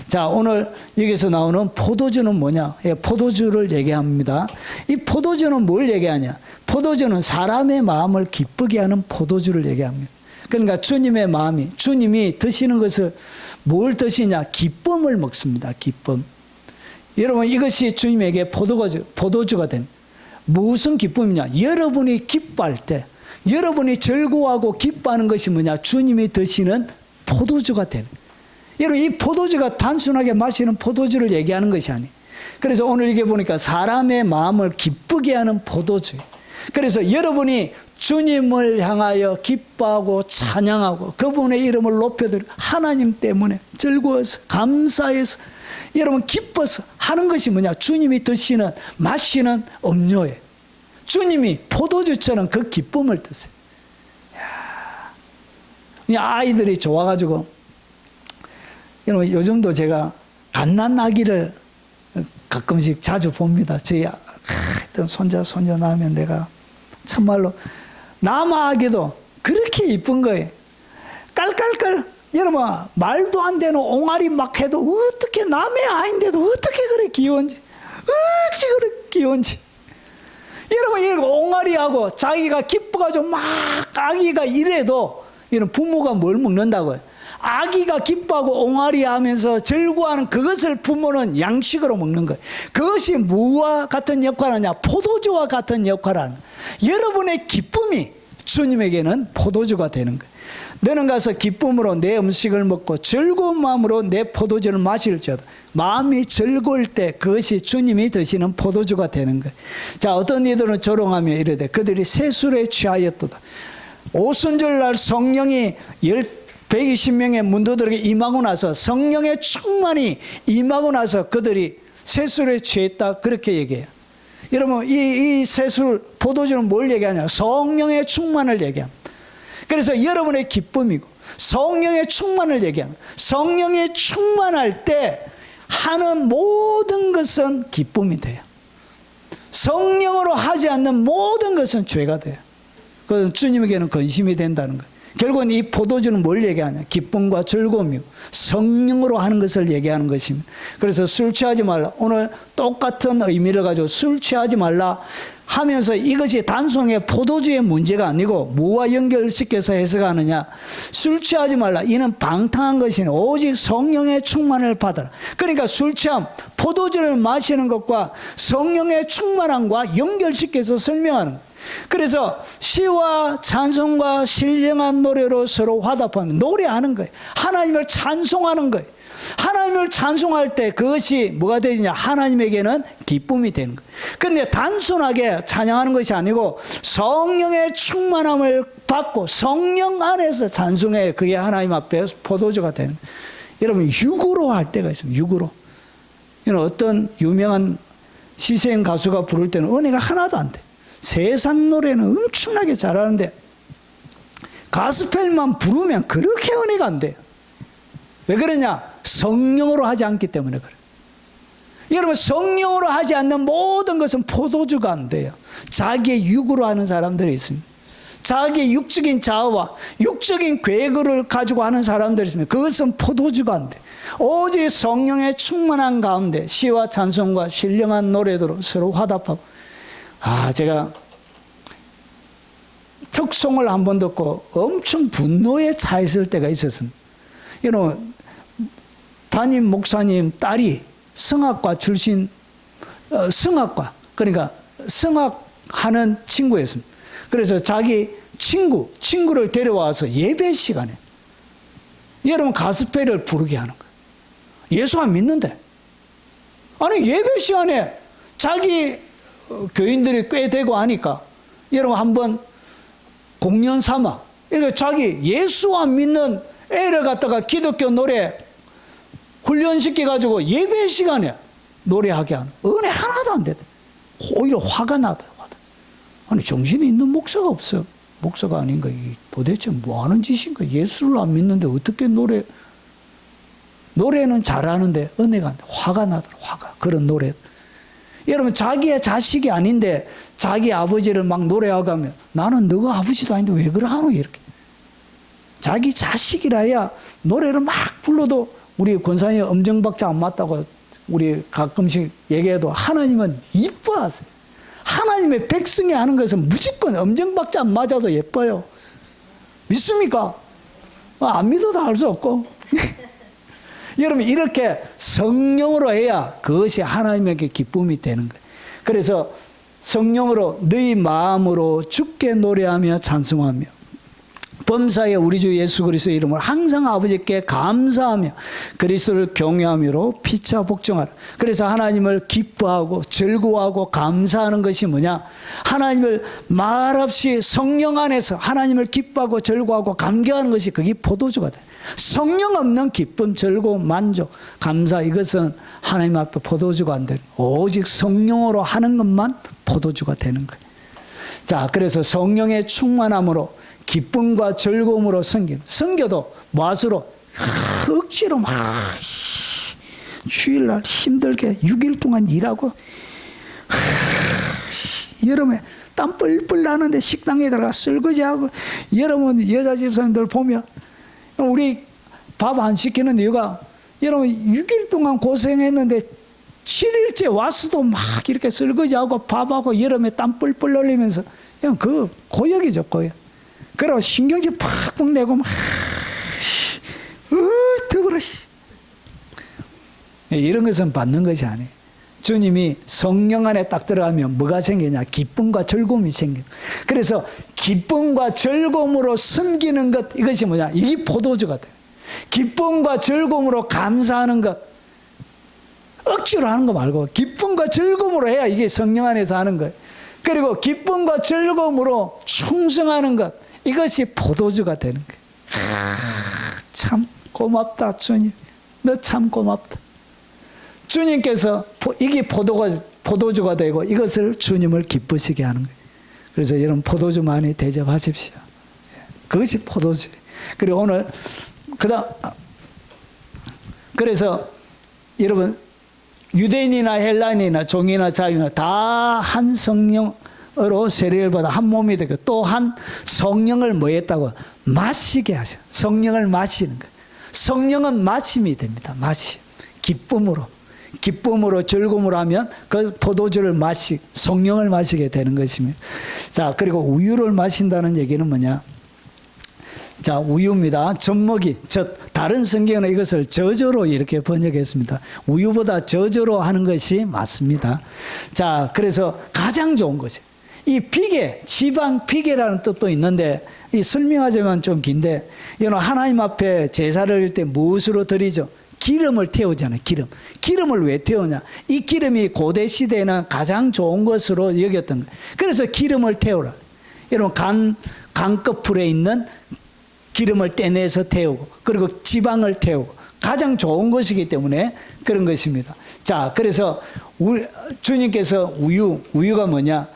자, 오늘 여기서 나오는 포도주는 뭐냐? 예, 포도주를 얘기합니다. 이 포도주는 뭘 얘기하냐? 포도주는 사람의 마음을 기쁘게 하는 포도주를 얘기합니다. 그러니까 주님의 마음이, 주님이 드시는 것을 뭘 드시냐? 기쁨을 먹습니다. 기쁨. 여러분, 이것이 주님에게 포도주가 된 무슨 기쁨이냐? 여러분이 기뻐할 때, 여러분이 즐거워하고 기뻐하는 것이 뭐냐? 주님이 드시는 포도주가 되는. 여러분, 이 포도주가 단순하게 마시는 포도주를 얘기하는 것이 아니에요. 그래서 오늘 이게 보니까 사람의 마음을 기쁘게 하는 포도주. 그래서 여러분이 주님을 향하여 기뻐하고 찬양하고 그분의 이름을 높여드리고 하나님 때문에 즐거워서 감사해서 여러분 기뻐서 하는 것이 뭐냐? 주님이 드시는 마시는 음료예요. 주님이 포도주처럼 그 기쁨을 드세요. 아이들이 좋아가지고 여러분 요즘도 제가 갓난아기를 가끔씩 자주 봅니다. 저희 어떤 손자 낳으면 내가 참말로 남아아기도 그렇게 이쁜 거예요. 깔깔깔. 여러분 말도 안 되는 옹알이 막 해도 어떻게 남의 아이인데도 어떻게 그래 귀여운지, 어찌 그래 귀여운지. 여러분 이 옹알이하고 자기가 기뻐가지고 막 아기가 이래도 이런 부모가 뭘 먹는다고요? 아기가 기뻐하고 옹알이 하면서 즐거워하는 그것을 부모는 양식으로 먹는 거예요. 그것이 무와 같은 역할을 하냐? 포도주와 같은 역할을 하는 거예요. 여러분의 기쁨이 주님에게는 포도주가 되는 거예요. 너는 가서 기쁨으로 내 음식을 먹고 즐거운 마음으로 내 포도주를 마실지어다. 마음이 즐거울 때 그것이 주님이 드시는 포도주가 되는 거예요. 자, 어떤 이들은 조롱하며 이르되 그들이 세술에 취하였도다. 오순절날 성령이 120명의 문도들에게 임하고 나서 성령의 충만이 임하고 나서 그들이 세술에 취했다 그렇게 얘기해요. 여러분 이 세술 포도주는 뭘 얘기하냐? 성령의 충만을 얘기합니다. 그래서 여러분의 기쁨이고 성령의 충만을 얘기합니다. 성령이 충만할 때 하는 모든 것은 기쁨이 돼요. 성령으로 하지 않는 모든 것은 죄가 돼요. 그건 주님에게는 근심이 된다는 거예요. 결국은 이 포도주는 뭘 얘기하냐? 기쁨과 즐거움이고 성령으로 하는 것을 얘기하는 것입니다. 그래서 술 취하지 말라. 오늘 똑같은 의미를 가지고 술 취하지 말라 하면서 이것이 단순히 포도주의 문제가 아니고 무와 연결시켜서 해석하느냐? 술 취하지 말라. 이는 방탕한 것이니 오직 성령의 충만을 받아라. 그러니까 술 취함, 포도주를 마시는 것과 성령의 충만함과 연결시켜서 설명하는 거예요. 그래서 시와 찬송과 신령한 노래로 서로 화답하면 노래하는 거예요. 하나님을 찬송하는 거예요. 하나님을 찬송할 때 그것이 뭐가 되느냐? 하나님에게는 기쁨이 되는 거예요. 그런데 단순하게 찬양하는 것이 아니고 성령의 충만함을 받고 성령 안에서 찬송해. 그게 하나님 앞에 포도주가 되는 거예요. 여러분 육으로 할 때가 있습니다. 육으로. 어떤 유명한 시세인 가수가 부를 때는 은혜가 하나도 안 돼. 세상 노래는 엄청나게 잘하는데 가스펠만 부르면 그렇게 은혜가 안 돼요. 왜 그러냐? 성령으로 하지 않기 때문에 그래요. 여러분 성령으로 하지 않는 모든 것은 포도주가 안 돼요. 자기의 육으로 하는 사람들이 있습니다. 자기의 육적인 자아와 육적인 계획을 가지고 하는 사람들이 있습니다. 그것은 포도주가 안 돼요. 오직 성령의 충만한 가운데 시와 찬송과 신령한 노래로 서로 화답하고. 제가 특송을 한 번 듣고 엄청 분노에 차 있을 때가 있었습니다. 담임 목사님 딸이 성악과 출신, 성악과, 그러니까 성악하는 친구였습니다. 그래서 자기 친구를 데려와서 예배 시간에 여러분 가스펠을 부르게 하는 거예요. 예수 안 믿는데. 아니 예배 시간에 자기 교인들이 꽤 되고 하니까 여러분 한번 공연 삼아 이렇게 자기 예수 안 믿는 애를 갖다가 기독교 노래 훈련시켜 가지고 예배 시간에 노래하게 하는 은혜 하나도 안 되대. 오히려 화가 나다. 아니 정신이 있는 목사가 없어. 목사가 아닌가? 도대체 뭐 하는 짓인가? 예수를 안 믿는데 어떻게 노래는 잘하는데 은혜가 안 돼. 화가 나더라. 화가. 그런 노래. 여러분 자기의 자식이 아닌데 자기 아버지를 막 노래하고 하면 나는 너가 아버지도 아닌데 왜 그러하노? 이렇게. 자기 자식이라야 노래를 막 불러도 우리 권사님 엄정박자 안 맞다고 우리 가끔씩 얘기해도 하나님은 이뻐하세요. 하나님의 백성이 하는 것은 무조건 엄정박자 안 맞아도 예뻐요. 믿습니까? 안 믿어도 알 수 없고. 여러분 이렇게 성령으로 해야 그것이 하나님에게 기쁨이 되는 거예요. 그래서 성령으로 너희 마음으로 주께 노래하며 찬송하며 범사에 우리 주 예수 그리스도의 이름으로 항상 아버지께 감사하며 그리스도를 경외함으로 피차 복종하라. 그래서 하나님을 기뻐하고 즐거워하고 감사하는 것이 뭐냐? 하나님을 말없이 성령 안에서 하나님을 기뻐하고 즐거워하고 감격하는 것이 그게 포도주가 돼. 성령 없는 기쁨, 즐거움, 만족, 감사 이것은 하나님 앞에 포도주가 안 되는, 오직 성령으로 하는 것만 포도주가 되는 거예요. 자, 그래서 성령의 충만함으로 기쁨과 즐거움으로 섬기는, 섬겨도 무엇으로? 억지로 막 주일날 힘들게 6일 동안 일하고 여름에 땀 뻘뻘 나는데 식당에다가 설거지하고, 여러분 여자 집사님들 보면 우리 밥 안 시키는 이유가, 여러분 6일 동안 고생했는데 7일째 와서도 막 이렇게 설거지하고 밥하고 여름에 땀 뻘뻘 흘리면서 그냥 그 고역이죠, 고역. 그러고 신경질 팍팍 내고 막 더불어. 이런 것은 받는 것이 아니에요. 주님이 성령 안에 딱 들어가면 뭐가 생기냐? 기쁨과 즐거움이 생겨요. 그래서 기쁨과 즐거움으로 섬기는 것, 이것이 뭐냐? 이게 포도주가 돼요. 기쁨과 즐거움으로 감사하는 것, 억지로 하는 거 말고 기쁨과 즐거움으로 해야 이게 성령 안에서 하는 거예요. 그리고 기쁨과 즐거움으로 충성하는 것, 이것이 포도주가 되는 거예요. 참 고맙다 주님, 너 참 고맙다. 주님께서 이게 포도주가 되고 이것을 주님을 기쁘시게 하는 거예요. 그래서 여러분 포도주 많이 대접하십시오. 그것이 포도주예요. 그리고 오늘 그래서 여러분 유대인이나 헬라인이나 종이나 자유나 다 한 성령으로 세례를 받아 한 몸이 되고, 또한 성령을 뭐 했다고? 마시게 하셔. 성령을 마시는 거예요. 성령은 마심이 됩니다. 마심. 기쁨으로 즐거움으로 하면 그 포도주를 성령을 마시게 되는 것입니다. 자, 그리고 우유를 마신다는 얘기는 뭐냐? 자, 우유입니다. 젖먹이. 다른 성경은 이것을 저저로 이렇게 번역했습니다. 우유보다 저저로 하는 것이 맞습니다. 자, 그래서 가장 좋은 것이 이 비계, 지방 비계라는 뜻도 있는데, 이 설명하자면 좀 긴데, 이거는 하나님 앞에 제사를 드릴 때 무엇으로 드리죠? 기름을 태우잖아요. 기름을 왜 태우냐? 이 기름이 고대 시대에는 가장 좋은 것으로 여겼던 거예요. 그래서 기름을 태우라. 여러분 간꺼풀에 있는 기름을 떼내서 태우고, 그리고 지방을 태우고, 가장 좋은 것이기 때문에 그런 것입니다. 자, 그래서 주님께서 우유가 뭐냐?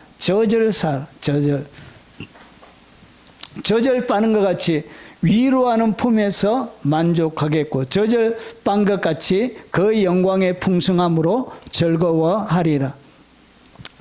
저절 빠는 것 같이 위로하는 품에서 만족하겠고, 저절 빤 것 같이 그 영광의 풍성함으로 즐거워하리라.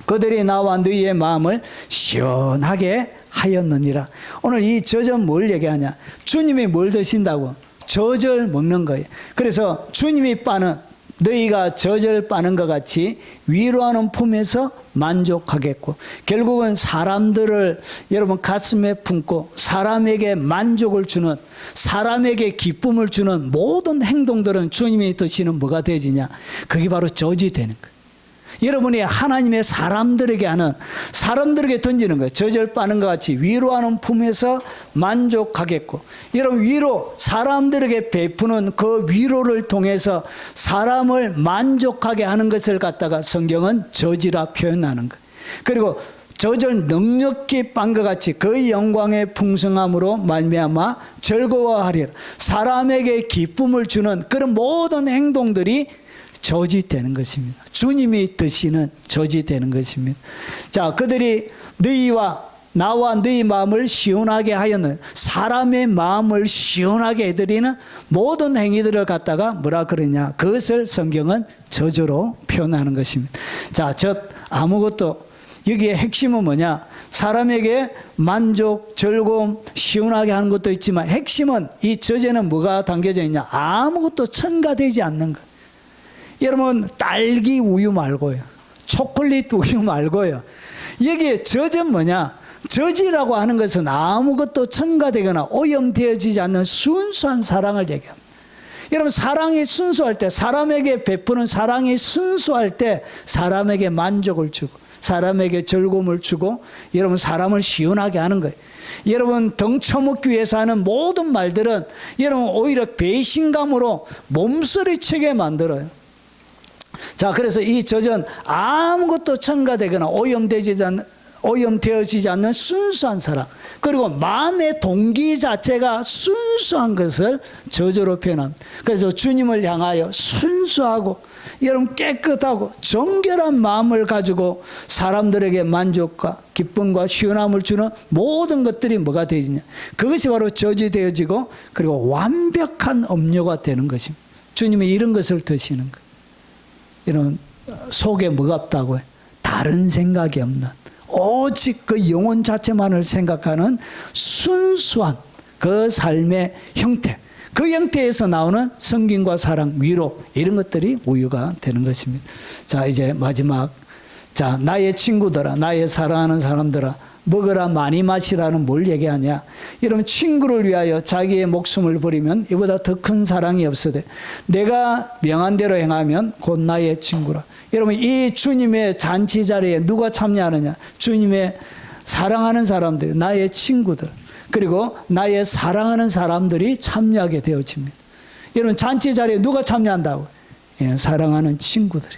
그들이 나와 너희의 마음을 시원하게 하였느니라. 오늘 이 저절 뭘 얘기하냐? 주님이 뭘 드신다고? 저절 먹는 거예요. 그래서 주님이 빠는, 너희가 저절 빠는 것 같이 위로하는 품에서 만족하겠고, 결국은 사람들을 여러분 가슴에 품고 사람에게 만족을 주는, 사람에게 기쁨을 주는 모든 행동들은 주님이 드시는 뭐가 되지냐? 그게 바로 저지 되는 거예요. 여러분이 하나님의 사람들에게 던지는 거예요. 저절 빠는 것 같이 위로하는 품에서 만족하겠고, 여러분 사람들에게 베푸는 그 위로를 통해서 사람을 만족하게 하는 것을 갖다가 성경은 저지라 표현하는 거예요. 그리고 저절 넉넉히 빤 것 같이 그 영광의 풍성함으로 말미암아 즐거워하리라. 사람에게 기쁨을 주는 그런 모든 행동들이 저지되는 것입니다. 주님이 드시는 저지되는 것입니다. 자, 그들이 나와 너희 마음을 시원하게 하였는, 사람의 마음을 시원하게 해드리는 모든 행위들을 갖다가 뭐라 그러냐? 그것을 성경은 저주로 표현하는 것입니다. 자, 아무것도, 여기에 핵심은 뭐냐? 사람에게 만족, 즐거움, 시원하게 하는 것도 있지만 핵심은 이 저제는 뭐가 담겨져 있냐? 아무것도 첨가되지 않는 것. 여러분 딸기 우유 말고요, 초콜릿 우유 말고요, 여기에 저제는 뭐냐? 저지라고 하는 것은 아무것도 첨가되거나 오염되어지지 않는 순수한 사랑을 얘기합니다. 여러분 사랑이 순수할 때, 사람에게 베푸는 사랑이 순수할 때 사람에게 만족을 주고 사람에게 즐거움을 주고 여러분 사람을 시원하게 하는 거예요. 여러분 덩쳐먹기 위해서 하는 모든 말들은 여러분 오히려 배신감으로 몸서리치게 만들어요. 자, 그래서 이 저전 아무것도 첨가되거나 오염되어지지 않는 순수한 사랑, 그리고 마음의 동기 자체가 순수한 것을 저저로 표현합니다. 그래서 주님을 향하여 순수하고 여러분 깨끗하고 정결한 마음을 가지고 사람들에게 만족과 기쁨과 시원함을 주는 모든 것들이 뭐가 되어지냐? 그것이 바로 저지되어지고 그리고 완벽한 음료가 되는 것입니다. 주님이 이런 것을 드시는 거예요. 이런 속에 뭐가 없다고요? 다른 생각이 없는, 오직 그 영혼 자체만을 생각하는 순수한 그 삶의 형태, 그 형태에서 나오는 성김과 사랑, 위로, 이런 것들이 우유가 되는 것입니다. 자, 이제 마지막, 자, 나의 친구들아, 나의 사랑하는 사람들아, 먹으라 많이 마시라는 뭘 얘기하냐? 여러분 친구를 위하여 자기의 목숨을 버리면 이보다 더 큰 사랑이 없으되 내가 명한 대로 행하면 곧 나의 친구라. 여러분 이 주님의 잔치 자리에 누가 참여하느냐? 주님의 사랑하는 사람들, 나의 친구들, 그리고 나의 사랑하는 사람들이 참여하게 되어집니다. 여러분 잔치 자리에 누가 참여한다고? 예, 사랑하는 친구들이.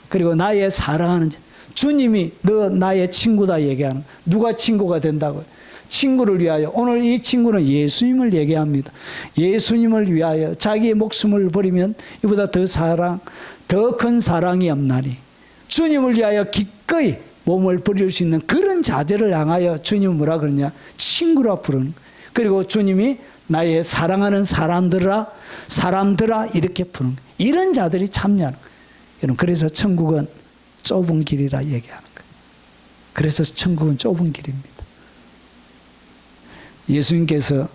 그리고 나의 사랑하는 주님이 너 나의 친구다 얘기하는, 누가 친구가 된다고요? 친구를 위하여. 오늘 이 친구는 예수님을 얘기합니다. 예수님을 위하여 자기의 목숨을 버리면 이보다 더 큰 사랑이 없나니. 주님을 위하여 기꺼이 몸을 버릴 수 있는 그런 자제를 향하여 주님은 뭐라 그러냐? 친구라 부르는. 그리고 주님이 나의 사랑하는 사람들아 이렇게 부르는. 이런 자들이 참여하는 거예요. 그래서 천국은 좁은 길이라 얘기하는 거예요. 그래서 천국은 좁은 길입니다. 예수님께서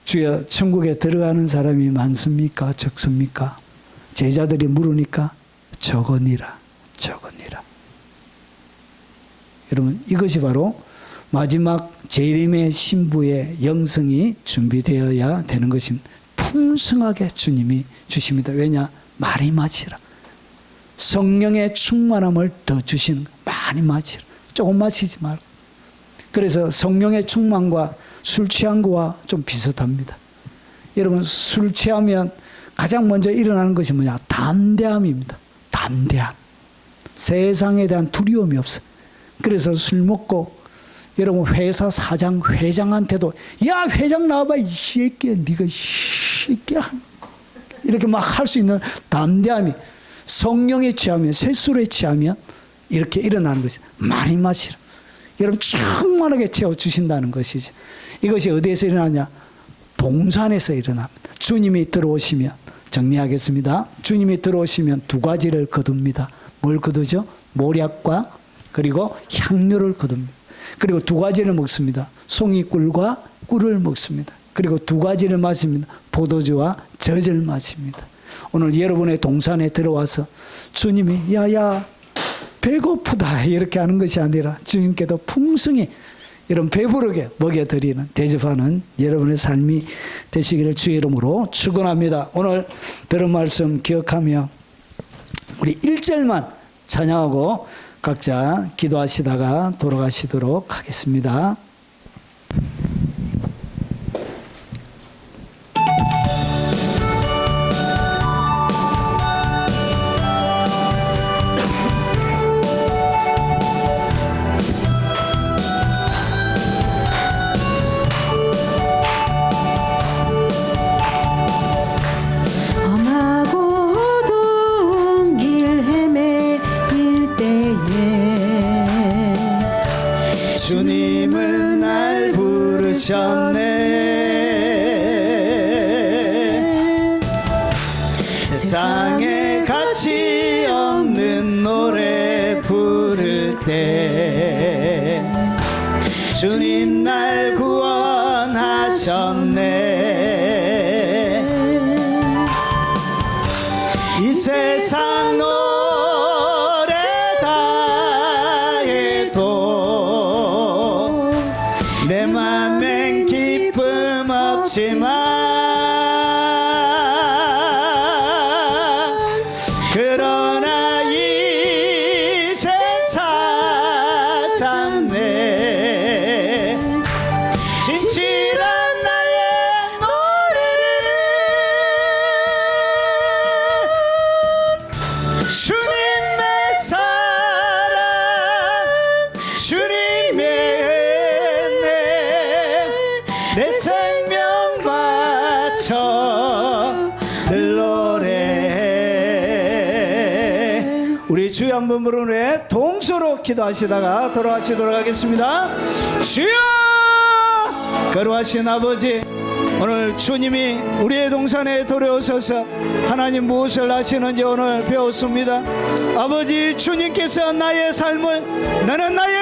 주여 천국에 들어가는 사람이 많습니까? 적습니까? 제자들이 물으니까 적으니라. 여러분 이것이 바로 마지막 재림의 신부의 영성이 준비되어야 되는 것입니다. 풍성하게 주님이 주십니다. 왜냐? 많이 마시라. 성령의 충만함을 더 주시는 거예요. 많이 마시라. 조금 마시지 말고. 그래서 성령의 충만과 술 취한 거와 좀 비슷합니다. 여러분 술 취하면 가장 먼저 일어나는 것이 뭐냐? 담대함입니다. 담대함. 세상에 대한 두려움이 없어. 그래서 술 먹고 여러분 회사 사장, 회장한테도 야 회장 나와봐 이 새끼야, 네가 이 새끼야, 이렇게 막 할 수 있는 담대함이 성령에 취하면, 새술에 취하면 이렇게 일어나는 것이 많이 마시라. 여러분 충만하게 채워주신다는 것이죠. 이것이 어디에서 일어나냐? 동산에서 일어납니다. 주님이 들어오시면, 정리하겠습니다. 주님이 들어오시면 두 가지를 거둡니다. 뭘 거두죠? 모략과 그리고 향료를 거둡니다. 그리고 두 가지를 먹습니다. 송이꿀과 꿀을 먹습니다. 그리고 두 가지를 마십니다. 포도주와 젖을 마십니다. 오늘 여러분의 동산에 들어와서 주님이 야야 배고프다 이렇게 하는 것이 아니라 주님께도 풍성히 이런 배부르게 먹여드리는, 대접하는 여러분의 삶이 되시기를 주의 이름으로 축원합니다. 오늘 들은 말씀 기억하며 우리 1절만 찬양하고 각자 기도하시다가 돌아가시도록 하겠습니다. 주님은 날 부르셨네. 세상에 가치 없는 노래 부를 때 주님 날 구원하셨네. 이 세상 노래 다 해도 내 맘엔 기쁨 없지만 그러나 이제 찾았네. 진실한 나의 노래를 주님의 사랑 주님의 은혜 내 생명 바쳐 늘 노래해. 우리 주여 한번 부르는 후에 동서로 기도하시다가 돌아가시도록 하겠습니다. 주여 거룩하신 아버지, 오늘 주님이 우리의 동산에 들어오셔서 하나님 무엇을 하시는지 오늘 배웠습니다. 아버지, 주님께서 나의 삶을 너는 나의